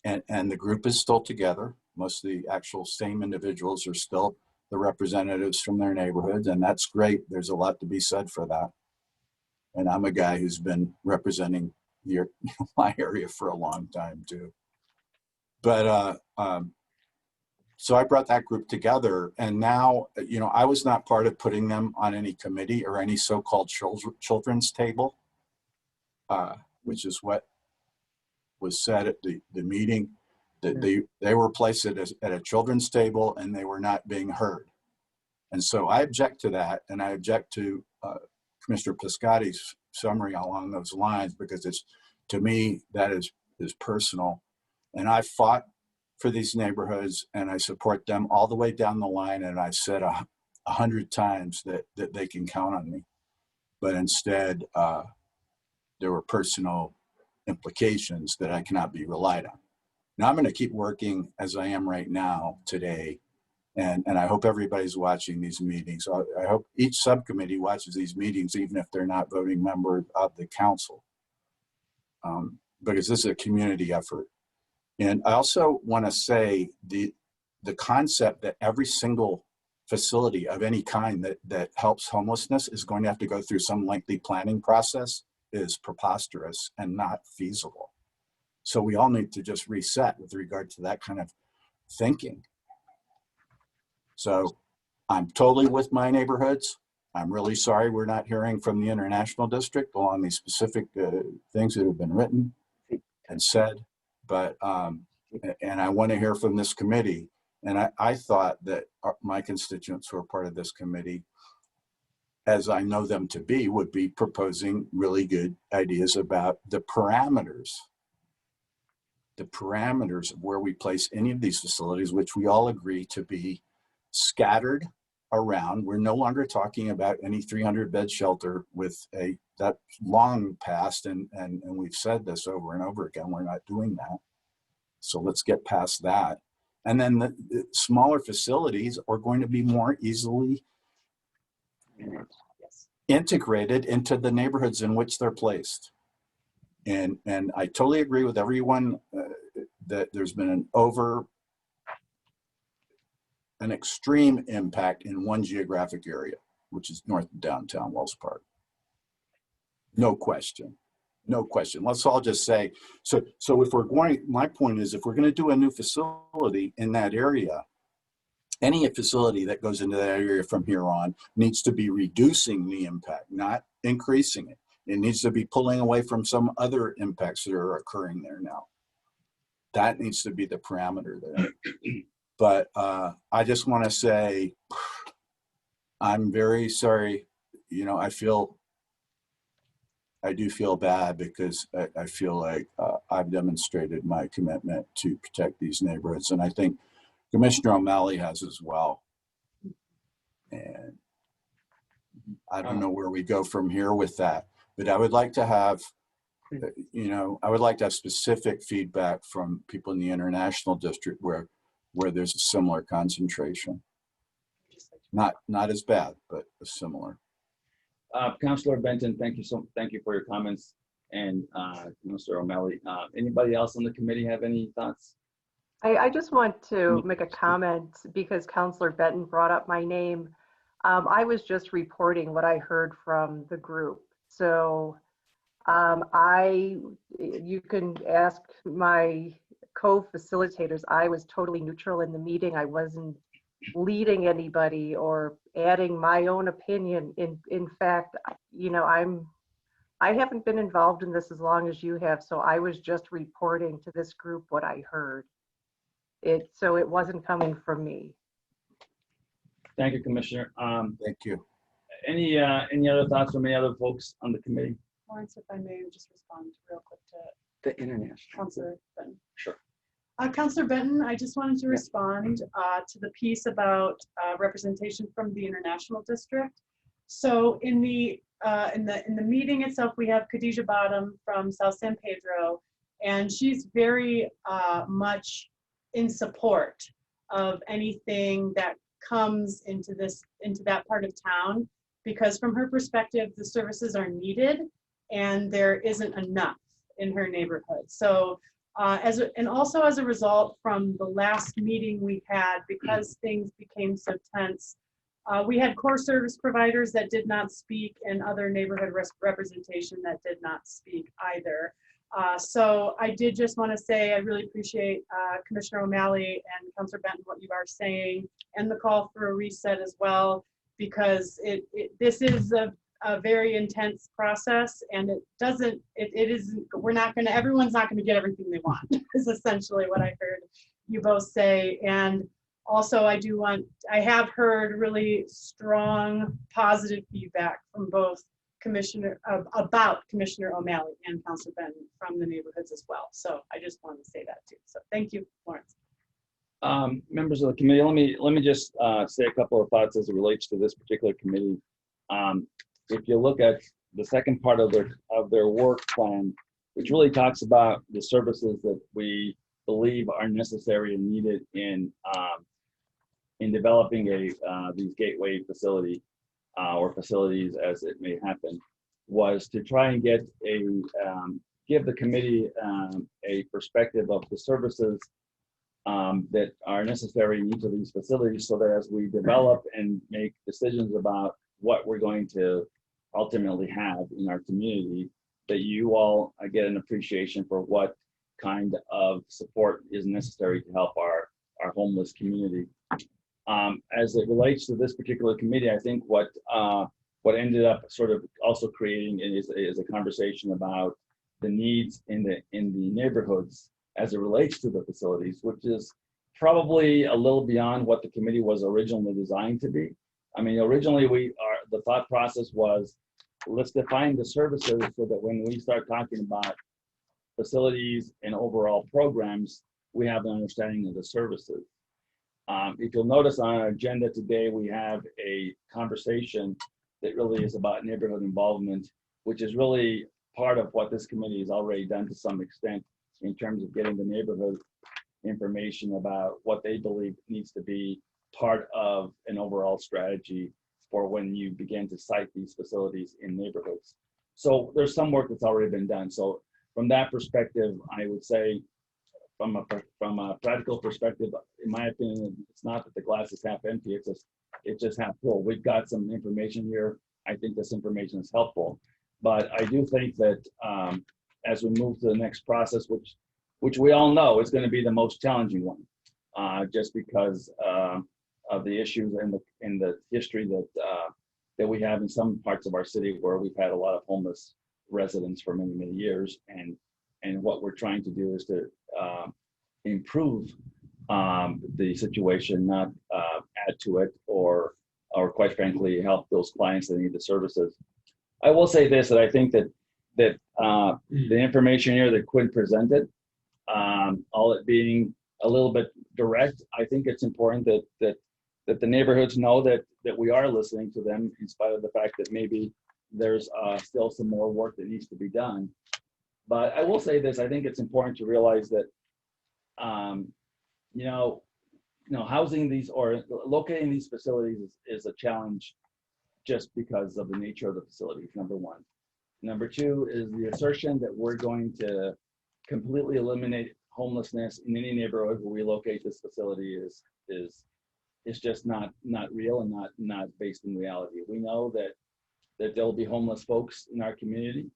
And the group is still together. Most of the actual same individuals are still the representatives from their neighborhoods, and that's great. There's a lot to be said for that. And I'm a guy who's been representing my area for a long time too. But so I brought that group together, and now, you know, I was not part of putting them on any committee or any so-called children's table, which is what was said at the meeting, that they were placed at a children's table and they were not being heard. And so I object to that, and I object to Commissioner Piscotty's summary along those lines, because it's, to me, that is personal. And I fought for these neighborhoods and I support them all the way down the line. And I've said 100 times that they can count on me. But instead, there were personal implications that I cannot be relied on. Now I'm going to keep working as I am right now today. And I hope everybody's watching these meetings. I hope each subcommittee watches these meetings, even if they're not voting member of the council, because this is a community effort. And I also want to say the concept that every single facility of any kind that helps homelessness is going to have to go through some lengthy planning process is preposterous and not feasible. So we all need to just reset with regard to that kind of thinking. So I'm totally with my neighborhoods. I'm really sorry we're not hearing from the International District along these specific things that have been written and said. But, and I want to hear from this committee. And I thought that my constituents who are part of this committee, as I know them to be, would be proposing really good ideas about the parameters of where we place any of these facilities, which we all agree to be scattered around. We're no longer talking about any 300-bed shelter with that's long past, and we've said this over and over again, we're not doing that. So let's get past that. And then the smaller facilities are going to be more easily integrated into the neighborhoods in which they're placed. And I totally agree with everyone that there's been an extreme impact in one geographic area, which is north of downtown Wells Park. No question, no question. Let's all just say, so if we're going, my point is, if we're going to do a new facility in that area, any facility that goes into that area from here on needs to be reducing the impact, not increasing it. It needs to be pulling away from some other impacts that are occurring there now. That needs to be the parameter there. But I just want to say, I'm very sorry. You know, I do feel bad, because I feel like I've demonstrated my commitment to protect these neighborhoods. And I think Commissioner O'Malley has as well. And I don't know where we go from here with that, but I would like to have, you know, I would like to have specific feedback from people in the International District where there's a similar concentration. Not as bad, but similar. Councilor Benton, thank you for your comments, and Mr. O'Malley. Anybody else on the committee have any thoughts? I just want to make a comment because Councilor Benton brought up my name. I was just reporting what I heard from the group. So you can ask my co-facilitators. I was totally neutral in the meeting. I wasn't leading anybody or adding my own opinion. In fact, you know, I haven't been involved in this as long as you have, so I was just reporting to this group what I heard. So it wasn't coming from me. Thank you, Commissioner. Thank you. Any other thoughts from any other folks on the committee? Lawrence, if I may just respond real quick to The international. Councilor Benton. Sure. Councilor Benton, I just wanted to respond to the piece about representation from the International District. So in the meeting itself, we have Khadijah Bottom from South San Pedro, and she's very much in support of anything that comes into that part of town. because from her perspective, the services are needed and there isn't enough in her neighborhood. So and also as a result from the last meeting we had, because things became so tense, we had core service providers that did not speak and other neighborhood representation that did not speak either. So I did just want to say I really appreciate Commissioner O'Malley and Councilor Benton what you are saying, and the call for a reset as well, because this is a very intense process, and everyone's not going to get everything they want is essentially what I heard you both say. And also I have heard really strong positive feedback from both about Commissioner O'Malley and Councilor Benton from the neighborhoods as well. So I just wanted to say that too. So thank you, Lawrence. Members of the committee, let me just say a couple of thoughts as it relates to this particular committee. If you look at the second part of their work plan, which really talks about the services that we believe are necessary and needed in developing these gateway facility or facilities as it may happen, was to try and give the committee a perspective of the services that are necessary in each of these facilities, so that as we develop and make decisions about what we're going to ultimately have in our community, that you all get an appreciation for what kind of support is necessary to help our homeless community. As it relates to this particular committee, I think what ended up sort of also creating is a conversation about the needs in the neighborhoods as it relates to the facilities, which is probably a little beyond what the committee was originally designed to be. I mean, originally the thought process was, let's define the services so that when we start talking about facilities and overall programs, we have an understanding of the services. If you'll notice on our agenda today, we have a conversation that really is about neighborhood involvement, which is really part of what this committee has already done to some extent in terms of getting the neighborhood information about what they believe needs to be part of an overall strategy for when you begin to site these facilities in neighborhoods. So there's some work that's already been done. So from that perspective, I would say from a practical perspective, in my opinion, it's not that the glass is half empty, it's just half full. We've got some information here. I think this information is helpful. But I do think that as we move to the next process, which we all know is going to be the most challenging one, just because of the issues and the history that we have in some parts of our city where we've had a lot of homeless residents for many, many years. And what we're trying to do is to improve the situation, not add to it or quite frankly, help those clients that need the services. I will say this, that I think that the information here that Quinn presented, all it being a little bit direct, I think it's important that the neighborhoods know that we are listening to them, in spite of the fact that maybe there's still some more work that needs to be done. But I will say this, I think it's important to realize that, housing these or locating these facilities is a challenge just because of the nature of the facilities, number one. Number two is the assertion that we're going to completely eliminate homelessness in any neighborhood where we locate this facility is just not real and not based in reality. We know that there'll be homeless folks in our community.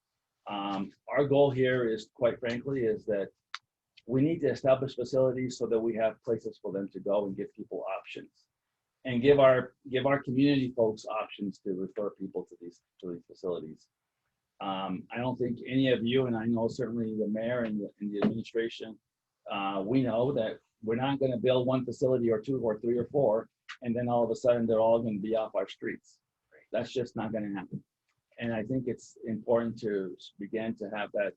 Our goal here is, quite frankly, is that we need to establish facilities so that we have places for them to go and give people options, and give our community folks options to refer people to these facilities. I don't think any of you, and I know certainly the mayor and the administration, we know that we're not going to build one facility or two or three or four, and then all of a sudden they're all going to be off our streets. That's just not going to happen. And I think it's important to begin to have that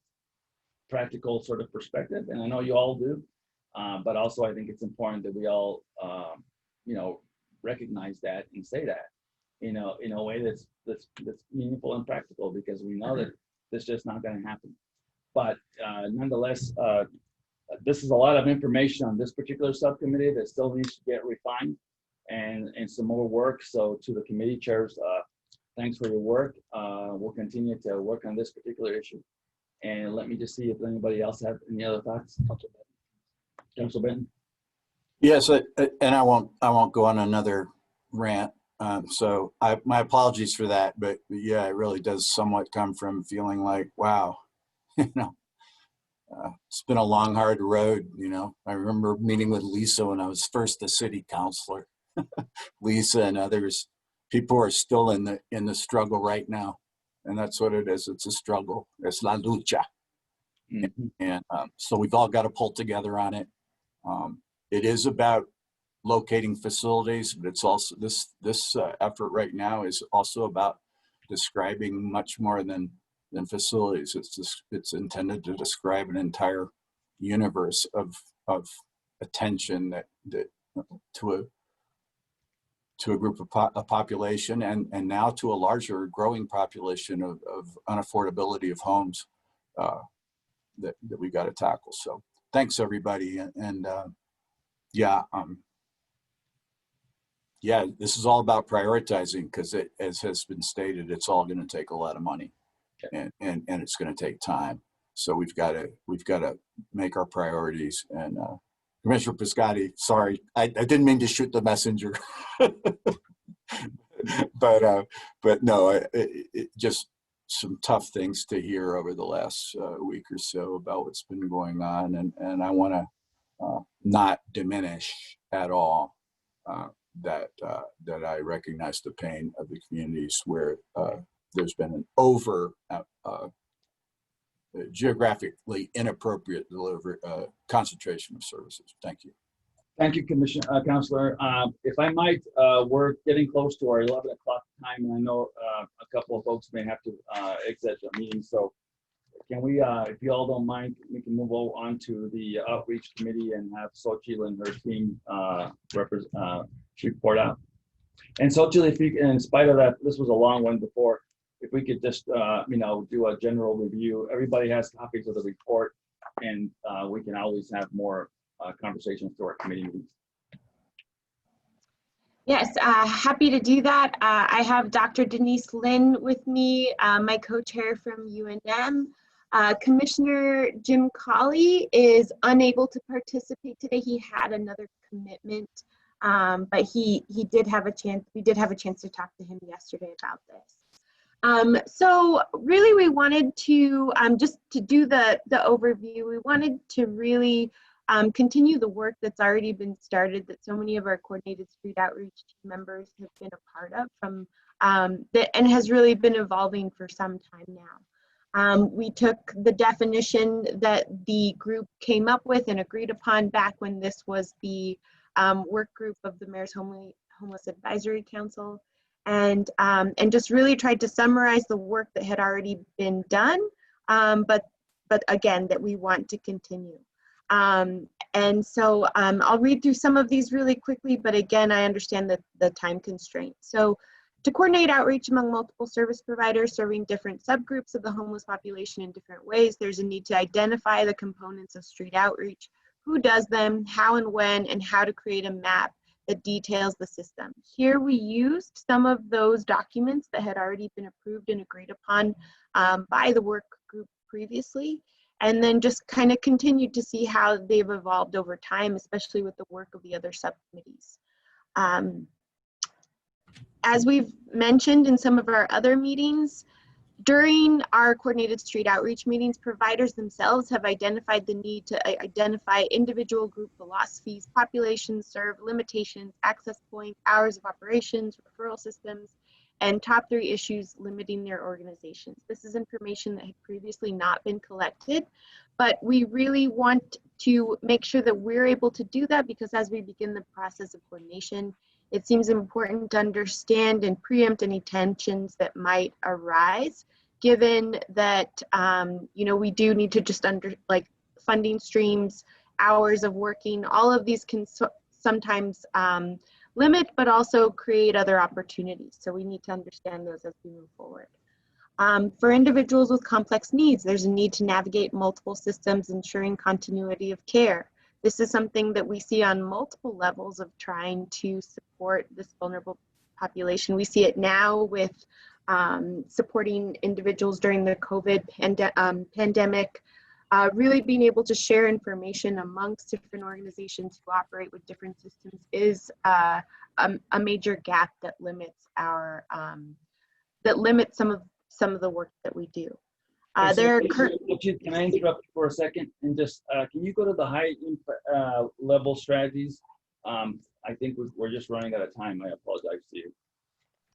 practical sort of perspective. And I know you all do, but also I think it's important that we all, recognize that and say that, in a way that's meaningful and practical, because we know that this is just not going to happen. But nonetheless, this is a lot of information on this particular subcommittee that still needs to get refined and some more work. So to the committee chairs, Thanks for your work. We'll continue to work on this particular issue. And let me just see if anybody else have any other thoughts. Councilor Benton? Yes, and I won't go on another rant. So my apologies for that, but yeah, it really does somewhat come from feeling like, wow, it's been a long, hard road. I remember meeting with Lisa when I was first a city councilor. Lisa and others, people are still in the struggle right now, and that's what it is. It's a struggle. It's la lucha, and so we've all got to pull together on it. It is about locating facilities, but it's also this effort right now is also about describing much more than facilities. It's intended to describe an entire universe of attention that to a group of a population and now to a larger growing population of unaffordability of homes that we got to tackle. So thanks everybody, and this is all about prioritizing, because as has been stated, it's all going to take a lot of money, and it's going to take time. So we've got to make our priorities. And Commissioner Piscotti, sorry, I didn't mean to shoot the messenger, but no, it just some tough things to hear over the last week or so about what's been going on, and I want to not diminish at all that I recognize the pain of the communities where there's been an geographically inappropriate concentration of services. Thank you. Thank you, Councilor. If I might, we're getting close to our 11 o'clock time, and I know a couple of folks may have to exit the meeting. So can we, if you all don't mind, we can move on to the outreach committee and have Xochitl and her team report out. And Xochitl, if you, in spite of that, this was a long one before, if we could just, do a general review. Everybody has copies of the report, and we can always have more conversations through our committee meetings. Yes, happy to do that. I have Dr. Denise Lin with me, my co-chair from UNM. Commissioner Jim Colley is unable to participate today. He had another commitment, but he did have a chance. We did have a chance to talk to him yesterday about this. So really, we wanted to just to do the overview. We wanted to really continue the work that's already been started, that so many of our coordinated street outreach team members have been a part of and has really been evolving for some time now. We took the definition that the group came up with and agreed upon back when this was the work group of the Mayor's Homeless Advisory Council, and just really tried to summarize the work that had already been done, but again, that we want to continue. And so I'll read through some of these really quickly, but again, I understand the time constraint. So to coordinate outreach among multiple service providers serving different subgroups of the homeless population in different ways, there's a need to identify the components of street outreach, who does them, how and when, and how to create a map that details the system. Here we used some of those documents that had already been approved and agreed upon by the work group previously, and then just kind of continued to see how they've evolved over time, especially with the work of the other subcommittees. As we've mentioned in some of our other meetings, during our coordinated street outreach meetings, providers themselves have identified the need to identify individual group philosophies, populations served, limitations, access points, hours of operations, referral systems, and top 3 issues limiting their organizations. This is information that had previously not been collected, but we really want to make sure that we're able to do that, because as we begin the process of coordination, it seems important to understand and preempt any tensions that might arise, given that we do need to just funding streams, hours of working, all of these can sometimes limit, but also create other opportunities. So we need to understand those as we move forward. For individuals with complex needs, there's a need to navigate multiple systems, ensuring continuity of care. This is something that we see on multiple levels of trying to support this vulnerable population. We see it now with supporting individuals during the COVID pandemic, really being able to share information amongst different organizations who operate with different systems is a major gap that limits our some of the work that we do. There are Can I interrupt for a second and just can you go to the high level strategies? I think we're just running out of time. I apologize to you.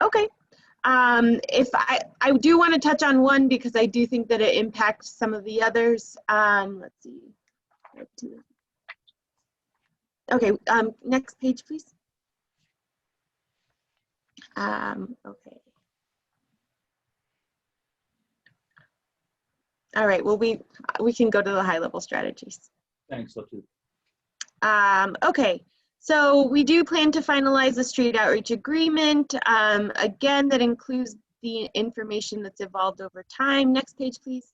Okay. If I do want to touch on one because I do think that it impacts some of the others. Let's see. Okay, next page, please. Okay. All right, well, we can go to the high level strategies. Thanks, Latu. Okay, so we do plan to finalize the street outreach agreement. Again, that includes the information that's evolved over time. Next page, please.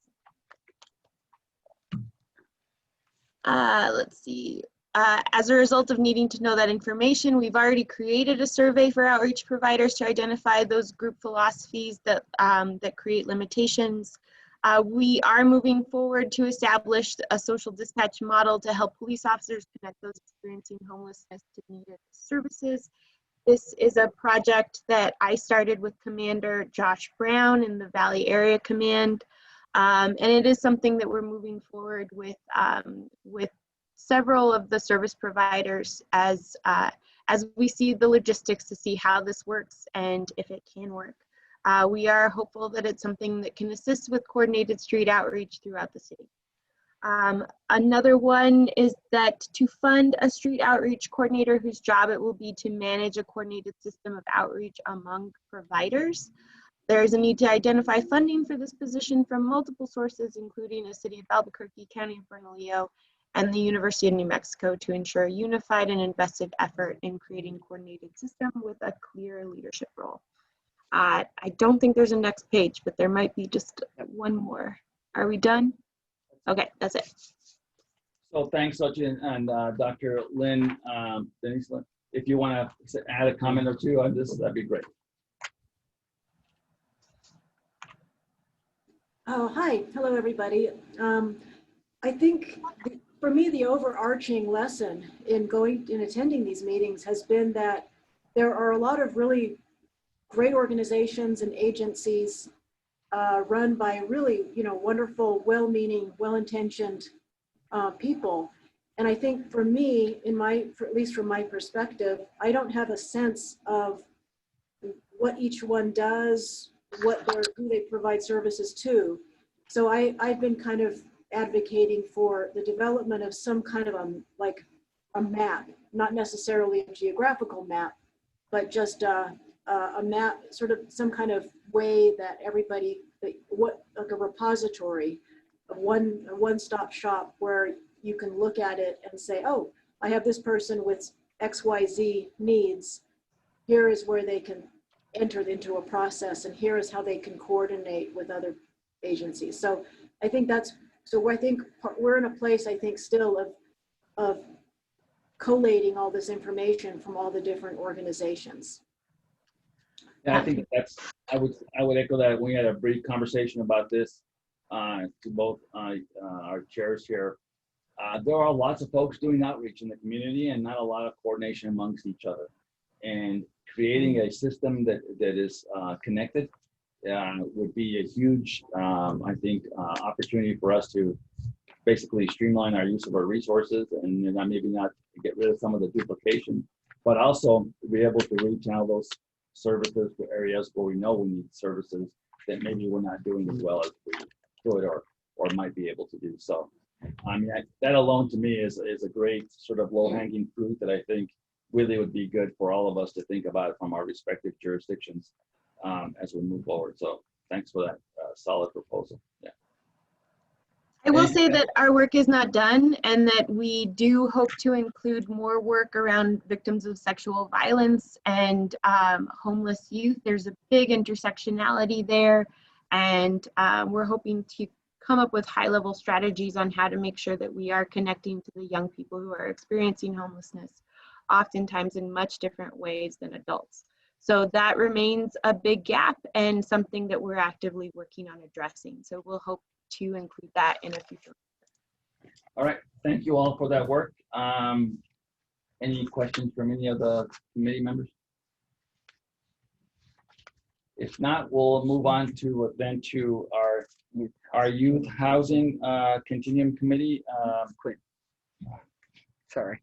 Let's see. As a result of needing to know that information, we've already created a survey for outreach providers to identify those group philosophies that, that create limitations. We are moving forward to establish a social dispatch model to help police officers connect those experiencing homelessness to needed services. This is a project that I started with Commander Josh Brown in the Valley Area Command. And it is something that we're moving forward with several of the service providers as we see the logistics to see how this works and if it can work. We are hopeful that it's something that can assist with coordinated street outreach throughout the city. Another one is that to fund a street outreach coordinator whose job it will be to manage a coordinated system of outreach among providers. There is a need to identify funding for this position from multiple sources, including the City of Albuquerque, County of Bernalillo, and the University of New Mexico to ensure a unified and invested effort in creating a coordinated system with a clear leadership role. I don't think there's a next page, but there might be just one more. Are we done? Okay, that's it. So thanks, Sachin and Dr. Lynn, Denise Lynn. If you want to add a comment or two on this, that'd be great. Oh, hi. Hello, everybody. I think for me, the overarching lesson in attending these meetings has been that there are a lot of really great organizations and agencies run by really, wonderful, well-meaning, well-intentioned people. And I think for me, at least from my perspective, I don't have a sense of what each one does, who they provide services to. So I've been kind of advocating for the development of some kind of a map, not necessarily a geographical map, but just a map, sort of some kind of way that everybody, like a repository, a one-stop shop where you can look at it and say, oh, I have this person with XYZ needs. Here is where they can enter into a process, and here is how they can coordinate with other agencies. So I think we're in a place, I think, still of collating all this information from all the different organizations. Yeah, I think I would echo that. We had a brief conversation about this to both our chairs here. There are lots of folks doing outreach in the community and not a lot of coordination amongst each other. And creating a system that is connected would be a huge, I think, opportunity for us to basically streamline our use of our resources and maybe not get rid of some of the duplication, but also be able to rechannel those services to areas where we know we need services that maybe we're not doing as well as we could or might be able to do. So, I mean, that alone to me is a great sort of low-hanging fruit that I think really would be good for all of us to think about from our respective jurisdictions as we move forward. So thanks for that solid proposal. Yeah. I will say that our work is not done and that we do hope to include more work around victims of sexual violence and homeless youth. There's a big intersectionality there, and we're hoping to come up with high-level strategies on how to make sure that we are connecting to the young people who are experiencing homelessness, oftentimes in much different ways than adults. So that remains a big gap and something that we're actively working on addressing. So we'll hope to include that in a future. All right, thank you all for that work. Any questions from any of the committee members? If not, we'll move on to then to our youth housing continuum committee. Quinn. Sorry.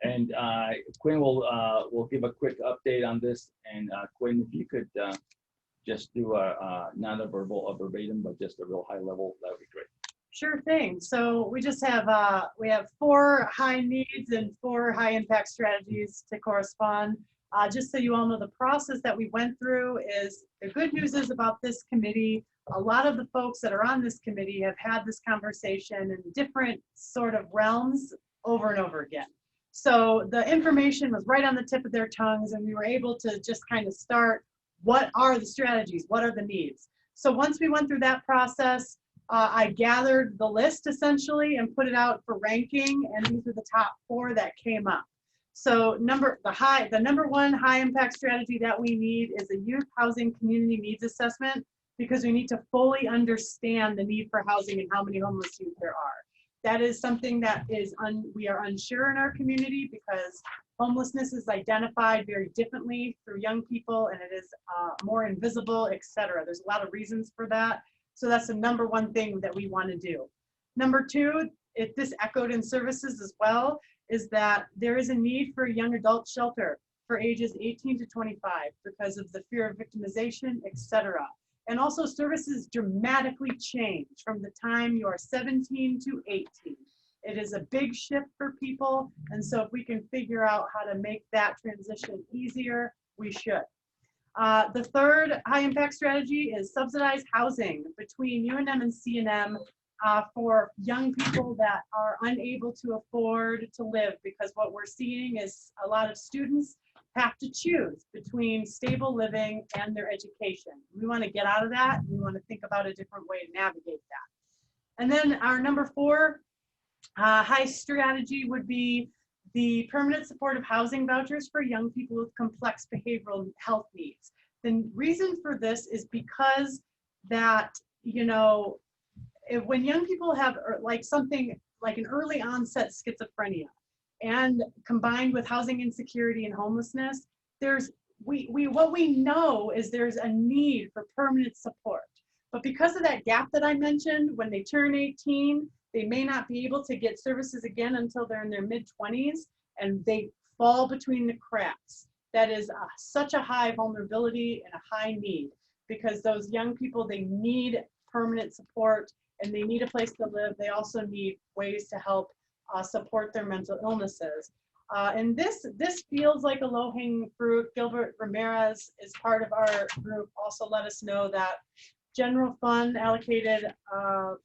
And Quinn will give a quick update on this. And Quinn, if you could just do not a verbatim, but just a real high level, that would be great. Sure thing. So we just have we have 4 high needs and 4 high impact strategies to correspond. Just so you all know, the process that we went through is the good news is about this committee. A lot of the folks that are on this committee have had this conversation in different sort of realms over and over again. So the information was right on the tip of their tongues, and we were able to just kind of start, what are the strategies? What are the needs? So once we went through that process, I gathered the list essentially and put it out for ranking, and these are the top 4 that came up. So the number 1 high impact strategy that we need is a youth housing community needs assessment, because we need to fully understand the need for housing and how many homeless youth there are. That is something that we are unsure in our community, because homelessness is identified very differently through young people, and it is more invisible, etc. There's a lot of reasons for that. So that's the number 1 thing that we want to do. Number 2, this echoed in services as well, is that there is a need for a young adult shelter for ages 18 to 25 because of the fear of victimization, etc. And also services dramatically change from the time you are 17 to 18. It is a big shift for people. And so if we can figure out how to make that transition easier, we should. The 3rd high impact strategy is subsidized housing between UNM and CNM for young people that are unable to afford to live, because what we're seeing is a lot of students have to choose between stable living and their education. We want to get out of that. We want to think about a different way to navigate that. And then our number 4 high strategy would be the permanent supportive housing vouchers for young people with complex behavioral health needs. The reason for this is because that, when young people have like something like an early onset schizophrenia, and combined with housing insecurity and homelessness, what we know is there's a need for permanent support. But because of that gap that I mentioned, when they turn 18, they may not be able to get services again until they're in their mid-20s, and they fall between the cracks. That is such a high vulnerability and a high need, because those young people, they need permanent support and they need a place to live. They also need ways to help support their mental illnesses. And this feels like a low-hanging fruit. Gilbert Ramirez is part of our group, also let us know that general fund allocated $1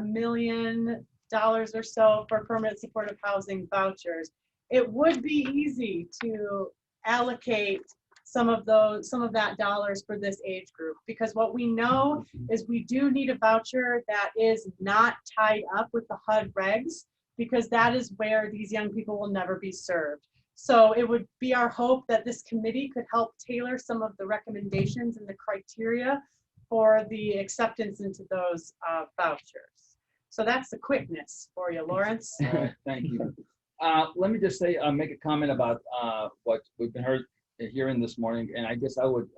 million or so for permanent supportive housing vouchers. It would be easy to allocate some of that dollars for this age group, because what we know is we do need a voucher that is not tied up with the HUD regs, because that is where these young people will never be served. So it would be our hope that this committee could help tailor some of the recommendations and the criteria for the acceptance into those vouchers. So that's the quickness for you, Lawrence. All right, thank you. Let me just say, make a comment about what we've been hearing this morning, and I guess I would,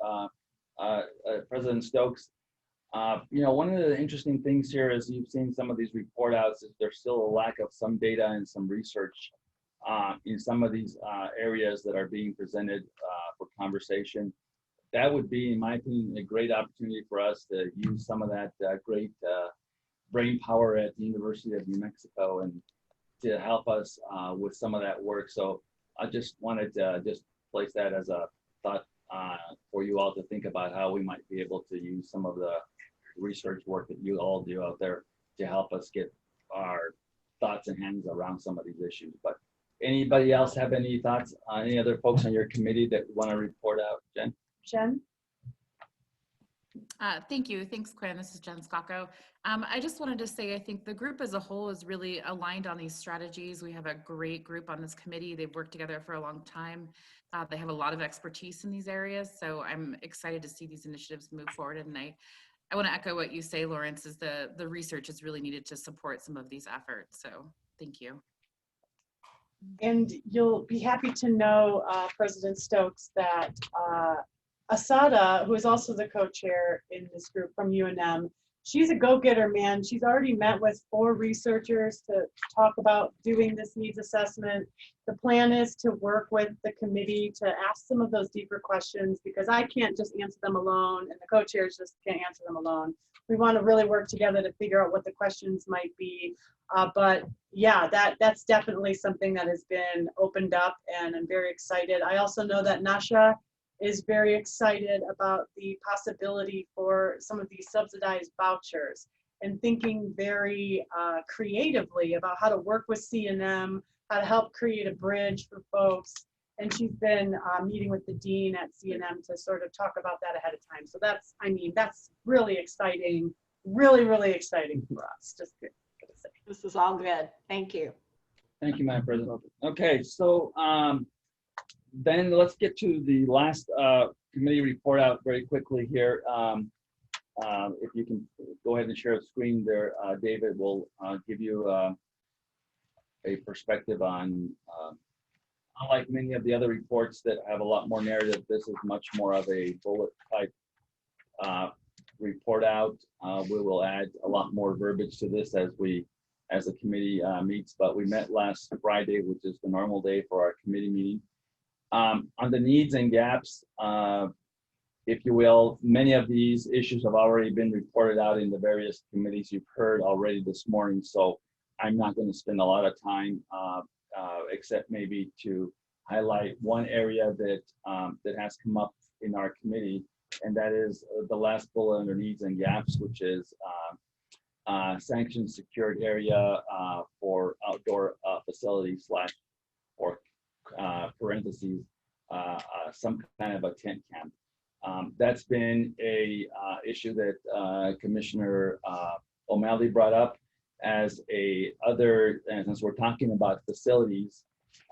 President Stokes, one of the interesting things here is you've seen some of these report outs, is there's still a lack of some data and some research in some of these areas that are being presented for conversation. That would be, in my opinion, a great opportunity for us to use some of that great brain power at the University of New Mexico and to help us with some of that work. So I just wanted to just place that as a thought for you all to think about how we might be able to use some of the research work that you all do out there to help us get our thoughts and hands around some of these issues. But anybody else have any thoughts on any other folks on your committee that want to report out? Jen? Thank you. Thanks, Quinn. This is Jen Scocco. I just wanted to say, I think the group as a whole is really aligned on these strategies. We have a great group on this committee. They've worked together for a long time. They have a lot of expertise in these areas. So I'm excited to see these initiatives move forward. And I want to echo what you say, Lawrence, is the research is really needed to support some of these efforts. So thank you. And you'll be happy to know, President Stokes, that Asada, who is also the co-chair in this group from UNM, she's a go-getter, man. She's already met with 4 researchers to talk about doing this needs assessment. The plan is to work with the committee to ask some of those deeper questions, because I can't just answer them alone and the co-chairs just can't answer them alone. We want to really work together to figure out what the questions might be. But yeah, that's definitely something that has been opened up, and I'm very excited. I also know that Nasha is very excited about the possibility for some of these subsidized vouchers, and thinking very creatively about how to work with CNM, how to help create a bridge for folks. And she's been meeting with the dean at CNM to sort of talk about that ahead of time. So that's, I mean, that's really exciting, really, really exciting for us. Just good to say. This is all good. Thank you. Thank you, Madam President. Okay, so then let's get to the last committee report out very quickly here. If you can go ahead and share the screen there, David will give you a perspective on, unlike many of the other reports that have a lot more narrative, this is much more of a bullet type report out. We will add a lot more verbiage to this as the committee meets, but we met last Friday, which is the normal day for our committee meeting. On the needs and gaps, if you will, many of these issues have already been reported out in the various committees you've heard already this morning, so I'm not going to spend a lot of time except maybe to highlight one area that that has come up in our committee, and that is the last bullet under needs and gaps, which is sanctioned secured area for outdoor facilities / or parentheses some kind of a tent camp. That's been a issue that Commissioner O'Malley brought up as and since we're talking about facilities,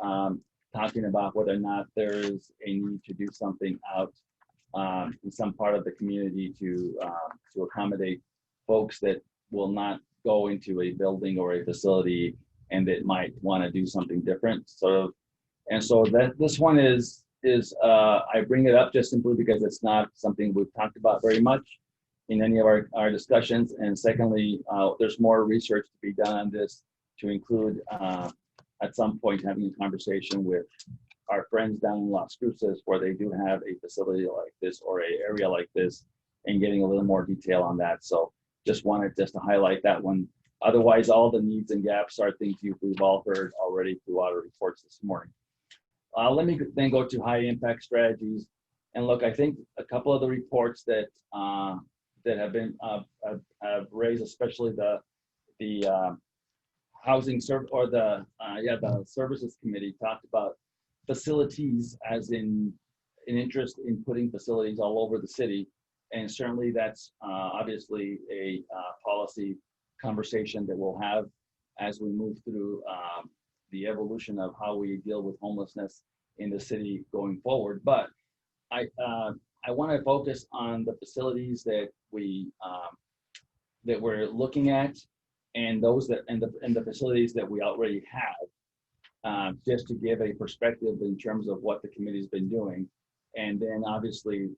talking about whether or not there is a need to do something out in some part of the community to accommodate folks that will not go into a building or a facility and that might want to do something different. So that this one is I bring it up just simply because it's not something we've talked about very much in any of our discussions. And secondly, there's more research to be done on this to include at some point having a conversation with our friends down in Las Cruces where they do have a facility like this or an area like this, and getting a little more detail on that. So just wanted to highlight that one. Otherwise, all the needs and gaps are things we've all heard already throughout our reports this morning. Let me then go to high impact strategies. And look, I think a couple of the reports that have been have raised, especially the housing the services committee talked about facilities as in an interest in putting facilities all over the city. And certainly that's obviously a policy conversation that we'll have as we move through the evolution of how we deal with homelessness in the city going forward. But I want to focus on the facilities that we're looking at, and those that and the facilities that we already have, just to give a perspective in terms of what the committee's been doing. And then obviously,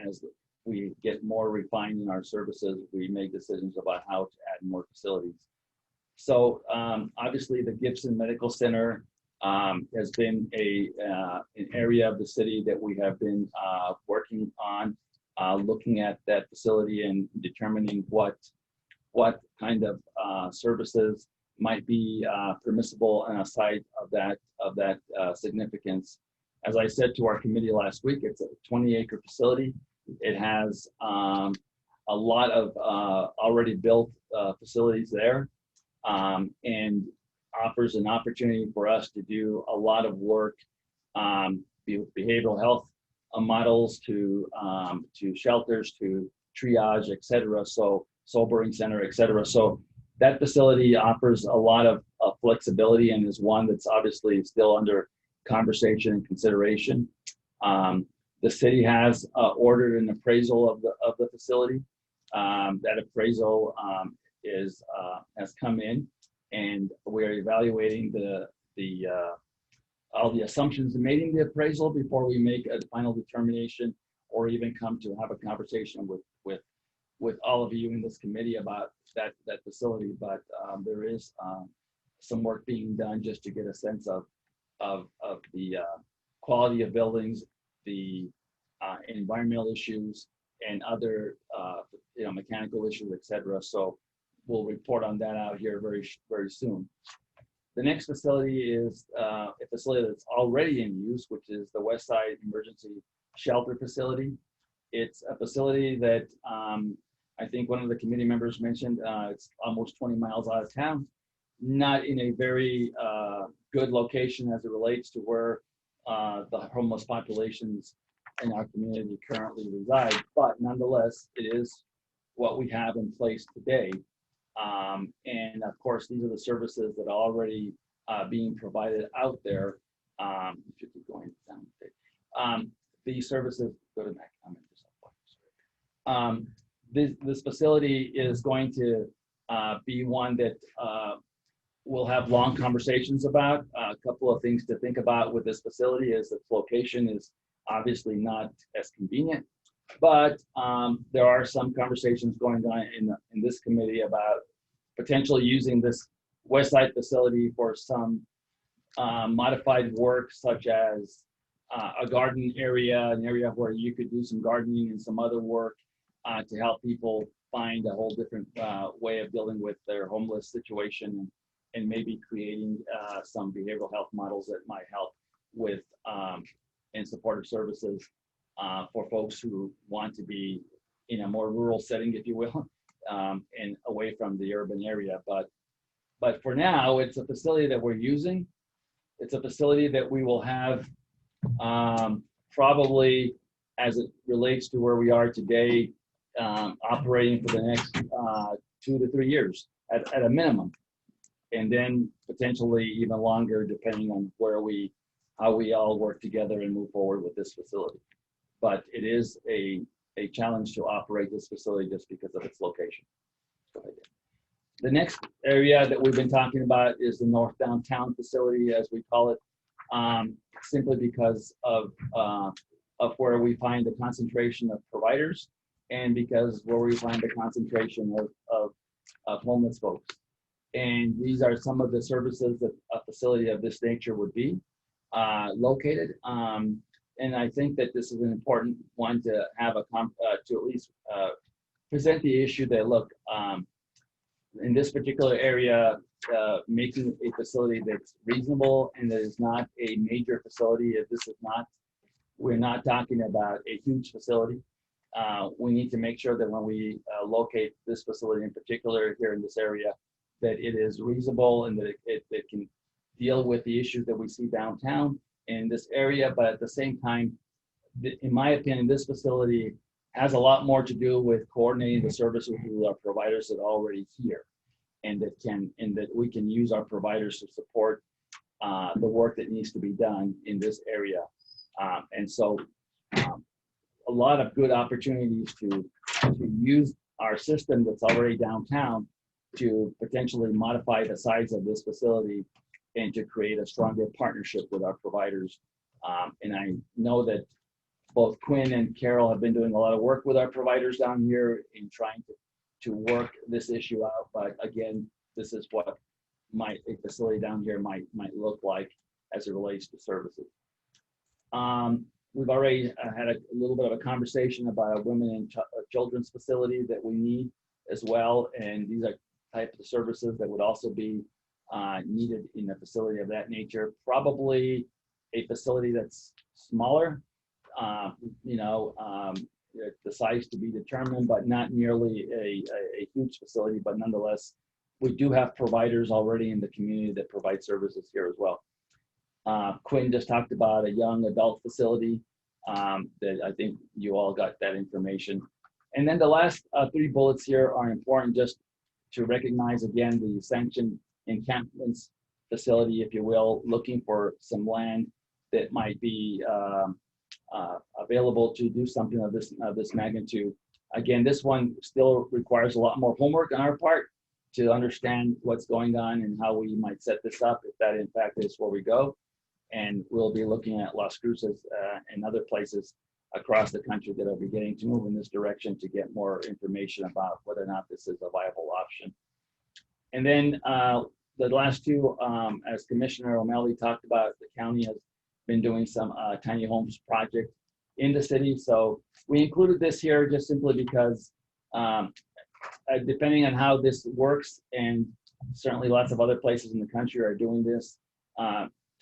as we get more refined in our services, we make decisions about how to add more facilities. So obviously the Gibson Medical Center has been an area of the city that we have been working on, looking at that facility and determining what kind of services might be permissible on a site of that significance. As I said to our committee last week, it's a 20-acre facility. It has a lot of already built facilities there, and offers an opportunity for us to do a lot of work with behavioral health models to shelters to triage, et cetera. So sobering center, et cetera. So that facility offers a lot of flexibility and is one that's obviously still under conversation and consideration. The city has ordered an appraisal of the facility. That appraisal has come in, and we're evaluating all the assumptions made in the appraisal before we make a final determination, or even come to have a conversation with all of you in this committee about that facility. But there is some work being done just to get a sense of the quality of buildings, the environmental issues, and other mechanical issues, et cetera. So we'll report on that out here very soon. The next facility is a facility that's already in use, which is the West Side Emergency Shelter Facility. It's a facility that I think one of the committee members mentioned. It's almost 20 miles out of town, not in a very good location as it relates to where the homeless populations in our community currently reside, but nonetheless, it is what we have in place today. And of course, these are the services that are already being provided out there. If you keep going down, these services, go to the next. This facility is going to be one that we'll have long conversations about. A couple of things to think about with this facility is its location is obviously not as convenient, but there are some conversations going on in this committee about potentially using this West Side facility for some modified work, such as a garden area, an area where you could do some gardening and some other work to help people find a whole different way of dealing with their homeless situation, and maybe creating some behavioral health models that might help with and supportive services for folks who want to be in a more rural setting, if you will, and away from the urban area. But for now, it's a facility that we're using. It's a facility that we will have probably, as it relates to where we are today, operating for the next 2 to 3 years at a minimum, and then potentially even longer, depending on how we all work together and move forward with this facility. But it is a challenge to operate this facility just because of its location. Go ahead. The next area that we've been talking about is the North Downtown facility, as we call it, simply because of where we find the concentration of providers, and because where we find the concentration of homeless folks. And these are some of the services that a facility of this nature would be located. And I think that this is an important one to have to at least present the issue that, look, in this particular area, making a facility that's reasonable and that is not a major facility. If this is not, we're not talking about a huge facility. We need to make sure that when we locate this facility in particular here in this area, that it is reasonable and that it can deal with the issues that we see downtown in this area. But at the same time, in my opinion, this facility has a lot more to do with coordinating the services with our providers that are already here, and that we can use our providers to support the work that needs to be done in this area. And so a lot of good opportunities to use our system that's already downtown to potentially modify the size of this facility and to create a stronger partnership with our providers. And I know that both Quinn and Carol have been doing a lot of work with our providers down here in trying to work this issue out. But again, this is what a facility down here might look like as it relates to services. We've already had a little bit of a conversation about a women and children's facility that we need as well. And these are types of services that would also be needed in a facility of that nature. Probably a facility that's smaller, the size to be determined, but not nearly a huge facility. But nonetheless, we do have providers already in the community that provide services here as well. Quinn just talked about a young adult facility. that I think you all got that information. And then the last 3 bullets here are important just to recognize again the sanctioned encampments facility, if you will, looking for some land that might be available to do something of this magnitude. Again, this one still requires a lot more homework on our part to understand what's going on and how we might set this up, if that in fact is where we go. And we'll be looking at Las Cruces and other places across the country that are beginning to move in this direction to get more information about whether or not this is a viable option. And then the last 2, as Commissioner O'Malley talked about, the county has been doing some tiny homes project in the city. So we included this here just simply because depending on how this works, and certainly lots of other places in the country are doing this,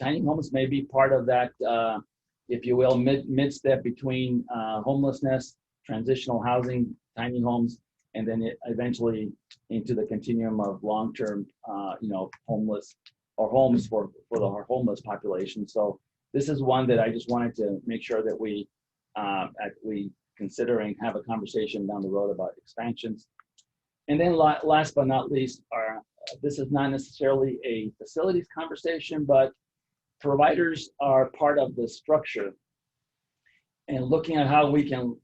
tiny homes may be part of that, if you will, mid-step between homelessness, transitional housing, tiny homes, and then eventually into the continuum of long-term, homeless or homes for the homeless population. So this is one that I just wanted to make sure that we consider and have a conversation down the road about expansions. And then last but not least, this is not necessarily a facilities conversation, but providers are part of the structure, and looking at how we can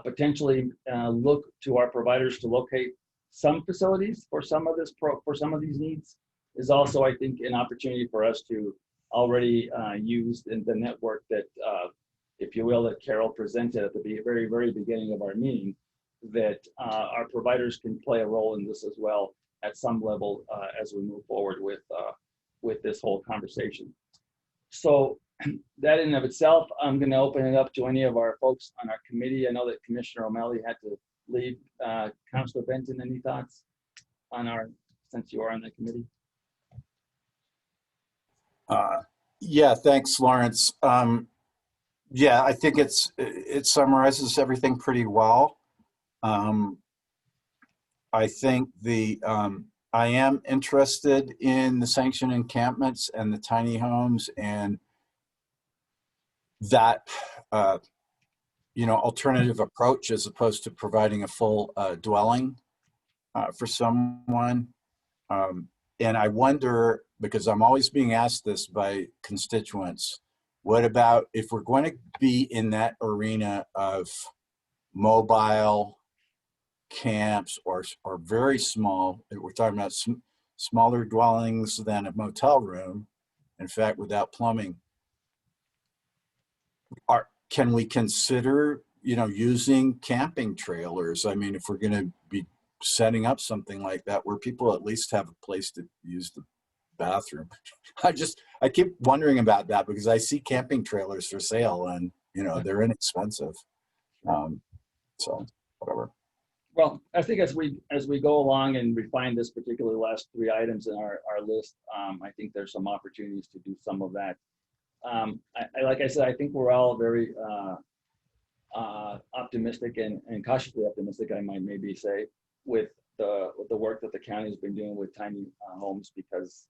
potentially look to our providers to locate some facilities for some of these needs is also, I think, an opportunity for us to already use in the network that, if you will, that Carol presented at the very, very beginning of our meeting, that our providers can play a role in this as well at some level as we move forward with this whole conversation. So that in and of itself, I'm going to open it up to any of our folks on our committee. I know that Commissioner O'Malley had to leave. Councilor Benton, any thoughts on since you are on the committee? Yeah, thanks, Lawrence. Yeah, I think it summarizes everything pretty well. I think I am interested in the sanctioned encampments and the tiny homes, and that alternative approach as opposed to providing a full dwelling for someone. And I wonder, because I'm always being asked this by constituents, what about if we're going to be in that arena of mobile camps or very small, we're talking about smaller dwellings than a motel room, in fact, without plumbing. Can we consider, using camping trailers? I mean, if we're going to be setting up something like that where people at least have a place to use the bathroom. I keep wondering about that because I see camping trailers for sale and, they're inexpensive. So whatever. Well, I think as we go along and refine this particular last 3 items in our list, I think there's some opportunities to do some of that. Like I said, I think we're all very optimistic and cautiously optimistic, I might maybe say, with the work that the county has been doing with tiny homes, because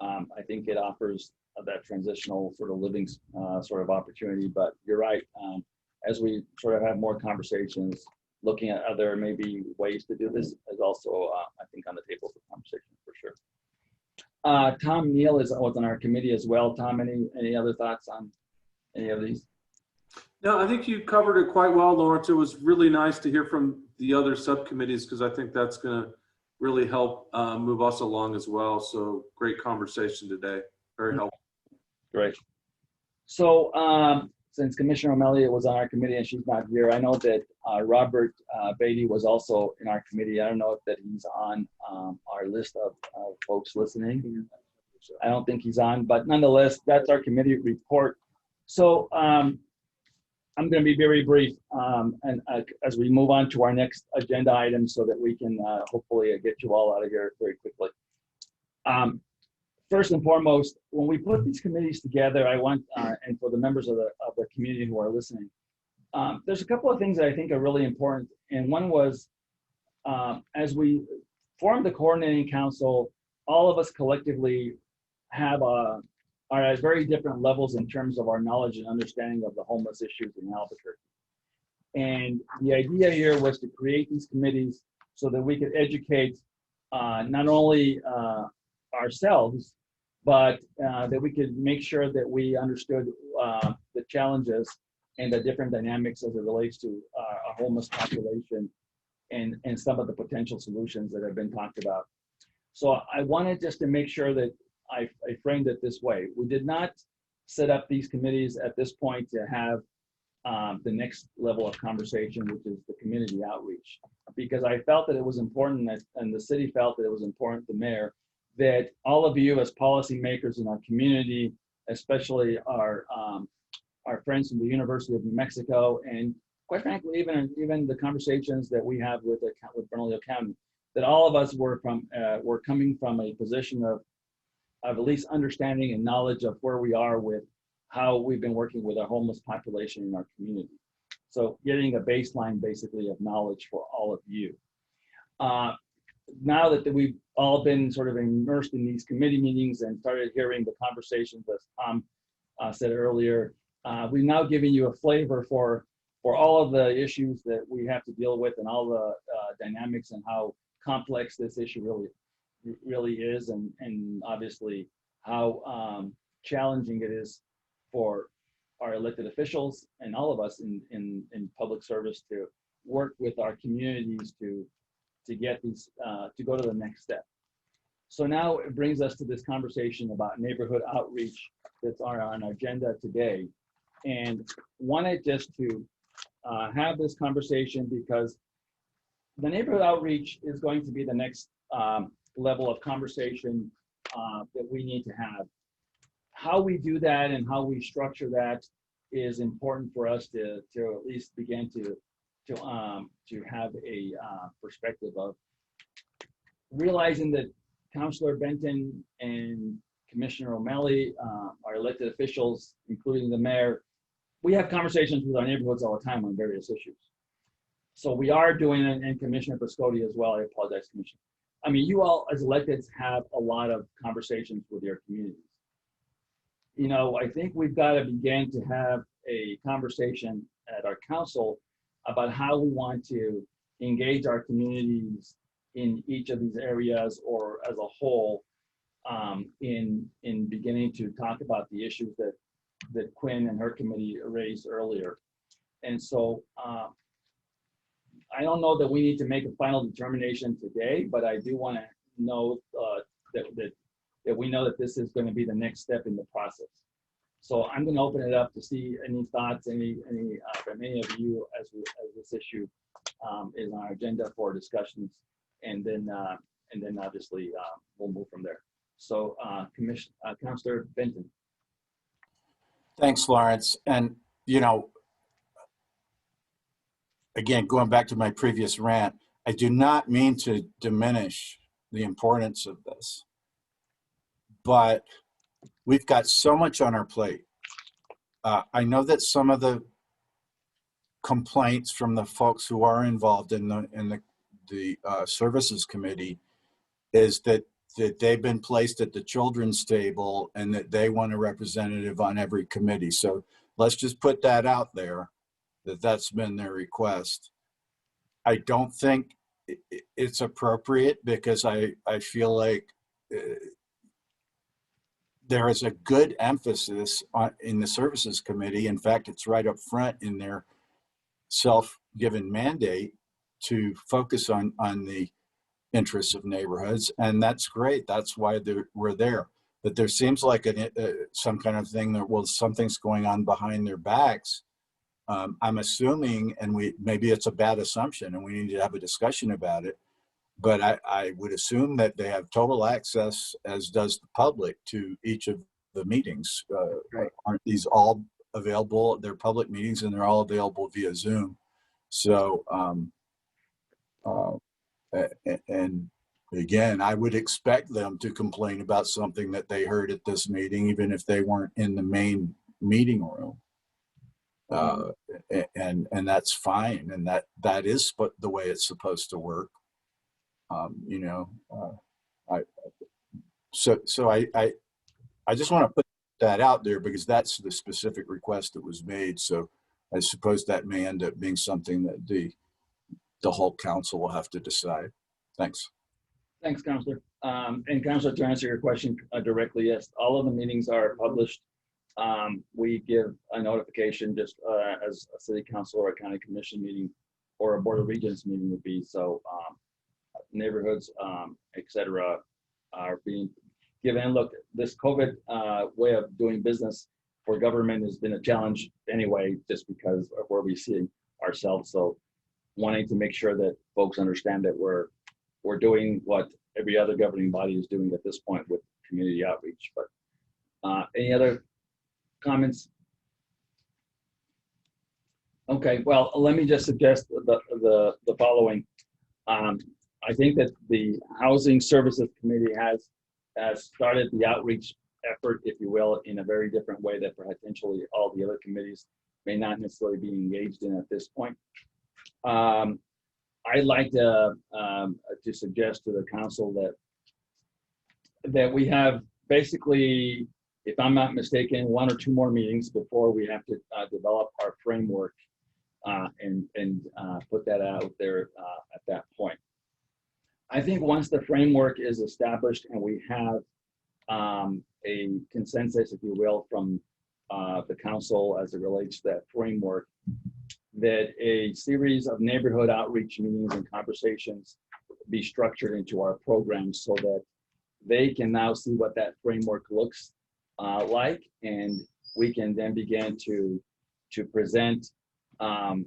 I think it offers that transitional sort of living sort of opportunity. But you're right, as we sort of have more conversations, looking at other maybe ways to do this is also, I think, on the table for conversation for sure. Tom Neal was on our committee as well. Tom, any other thoughts on any of these? No, I think you covered it quite well, Lawrence. It was really nice to hear from the other subcommittees because I think that's going to really help move us along as well. So great conversation today. Very helpful. Great. So since Commissioner O'Malley was on our committee and she's not here, I know that Robert Beatty was also in our committee. I don't know if that he's on our list of folks listening. I don't think he's on, but nonetheless, that's our committee report. So I'm going to be very brief and as we move on to our next agenda item so that we can hopefully get you all out of here very quickly. First and foremost, when we put these committees together, I want, and for the members of the community who are listening, there's a couple of things that I think are really important. And one was, as we formed the coordinating council, all of us collectively have a are at very different levels in terms of our knowledge and understanding of the homeless issues in Albuquerque. And the idea here was to create these committees so that we could educate not only ourselves, but that we could make sure that we understood the challenges and the different dynamics as it relates to our homeless population and some of the potential solutions that have been talked about. So I wanted just to make sure that I framed it this way. We did not set up these committees at this point to have the next level of conversation, which is the community outreach, because I felt that it was important that, and the city felt that it was important, the mayor, that all of you as policymakers in our community, especially our friends from the University of New Mexico, and quite frankly, even the conversations that we have with Bernalillo County, that all of us were coming from a position of at least understanding and knowledge of where we are with how we've been working with our homeless population in our community. So getting a baseline basically of knowledge for all of you. Now that we've all been sort of immersed in these committee meetings and started hearing the conversations, as Tom said earlier, we've now given you a flavor for all of the issues that we have to deal with and all the dynamics and how complex this issue really is, and obviously how challenging it is for our elected officials and all of us in public service to work with our communities to get these, to go to the next step. So now it brings us to this conversation about neighborhood outreach that's on our agenda today. And wanted just to have this conversation because the neighborhood outreach is going to be the next level of conversation that we need to have. How we do that and how we structure that is important for us to at least begin to have a perspective of realizing that Councilor Benton and Commissioner O'Malley, our elected officials, including the mayor, we have conversations with our neighborhoods all the time on various issues. So we are doing it, and Commissioner Piscotti as well. I apologize, Commissioner. I mean, you all as electeds have a lot of conversations with your communities. You know, I think we've got to begin to have a conversation at our council about how we want to engage our communities in each of these areas or as a whole in beginning to talk about the issues that Quinn and her committee raised earlier. And so I don't know that we need to make a final determination today, but I do want to know that we know that this is going to be the next step in the process. So I'm going to open it up to see any thoughts, from any of you as this issue is on our agenda for discussions, and then obviously we'll move from there. So Councilor Benton. Thanks, Lawrence. And you know, again, going back to my previous rant, I do not mean to diminish the importance of this, but we've got so much on our plate. I know that some of the complaints from the folks who are involved in the services committee is that they've been placed at the children's table and that they want a representative on every committee. So let's just put that out there, that's been their request. I don't think it's appropriate because I feel like there is a good emphasis in the services committee. In fact, it's right up front in their self-given mandate to focus on the interests of neighborhoods, and that's great. That's why we're there. But there seems like some kind of thing that, well, something's going on behind their backs. I'm assuming, and maybe it's a bad assumption, and we need to have a discussion about it. But I would assume that they have total access, as does the public, to each of the meetings. Right. Aren't these all available? They're public meetings, and they're all available via Zoom. So, and again, I would expect them to complain about something that they heard at this meeting, even if they weren't in the main meeting room. And that's fine, and that is the way it's supposed to work. So I just want to put that out there because that's the specific request that was made. So I suppose that may end up being something that the whole council will have to decide. Thanks. Thanks, Counselor. And Counselor, to answer your question directly, yes, all of the meetings are published. We give a notification just as a city council or a county commission meeting or a board of regents meeting would be. So neighborhoods, et cetera, are being given. And look, this COVID way of doing business for government has been a challenge anyway, just because of where we see ourselves. So wanting to make sure that folks understand that we're doing what every other governing body is doing at this point with community outreach. But any other comments? Okay, well, let me just suggest the following. I think that the Housing Services Committee has started the outreach effort, if you will, in a very different way that potentially all the other committees may not necessarily be engaged in at this point. I'd like to suggest to the council that we have basically, if I'm not mistaken, 1 or 2 more meetings before we have to develop our framework and put that out there at that point. I think once the framework is established and we have a consensus, if you will, from the council as it relates to that framework, that a series of neighborhood outreach meetings and conversations be structured into our programs so that they can now see what that framework looks like, and we can then begin to present the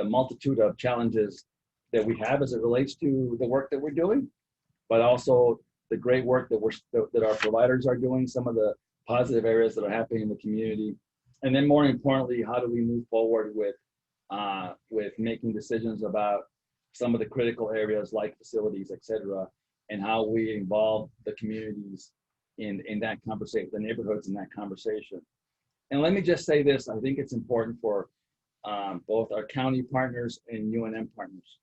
multitude of challenges that we have as it relates to the work that we're doing, but also the great work that our providers are doing, some of the positive areas that are happening in the community. And then more importantly, how do we move forward with making decisions about some of the critical areas like facilities, et cetera, and how we involve the communities in that conversation, the neighborhoods in that conversation. And let me just say this, I think it's important for both our county partners and UNM partners.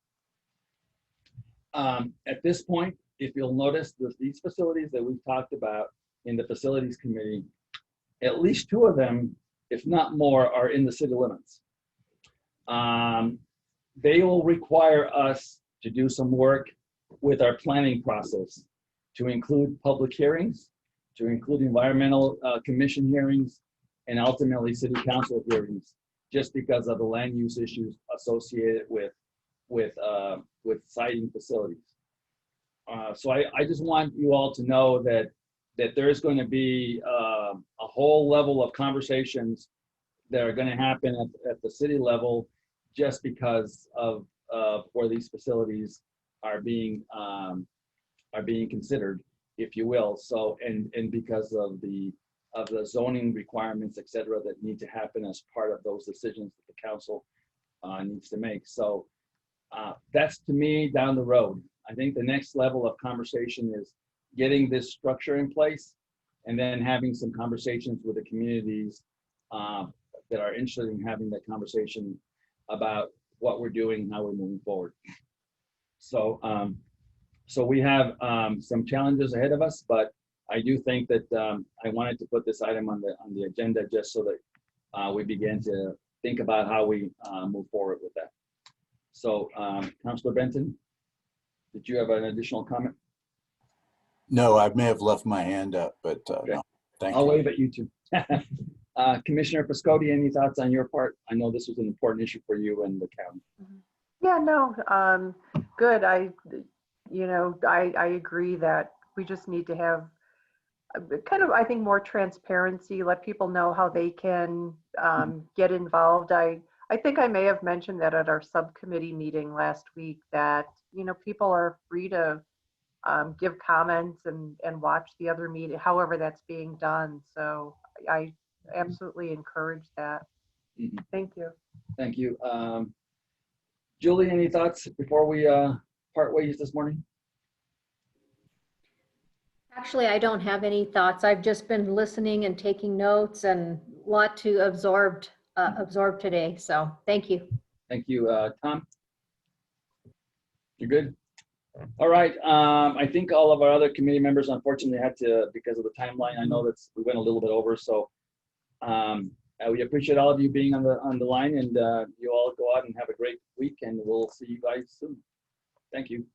At this point, if you'll notice, these facilities that we've talked about in the facilities committee, at least 2 of them, if not more, are in the city limits. They will require us to do some work with our planning process to include public hearings, to include environmental commission hearings, and ultimately city council hearings, just because of the land use issues associated with siting facilities. So I just want you all to know that there's going to be a whole level of conversations that are going to happen at the city level, just because of where these facilities are being considered, if you will. So and because of the zoning requirements, et cetera, that need to happen as part of those decisions that the council needs to make. So that's, to me, down the road. I think the next level of conversation is getting this structure in place and then having some conversations with the communities that are interested in having that conversation about what we're doing, how we're moving forward. So, so we have some challenges ahead of us, but I do think that I wanted to put this item on the agenda just so that we begin to think about how we move forward with that. So, Councilor Benton, did you have an additional comment? No, I may have left my hand up, but Okay. no, thank you. I'll wave at you too. Commissioner Piscotti, any thoughts on your part? I know this was an important issue for you and the county. Yeah, no, good. I agree that we just need to have kind of, I think, more transparency, let people know how they can get involved. I think I may have mentioned that at our subcommittee meeting last week that, people are free to give comments and watch the other meeting, however that's being done. So I absolutely encourage that. Mm-hmm. Thank you. Thank you. Julie, any thoughts before we part ways this morning? Actually, I don't have any thoughts. I've just been listening and taking notes, and a lot to absorb today. So thank you. Thank you. Tom? You're good? All right, I think all of our other committee members unfortunately had to, because of the timeline, I know that's, we went a little bit over, so we appreciate all of you being on the line, and you all go out and have a great week, and we'll see you guys soon. Thank you.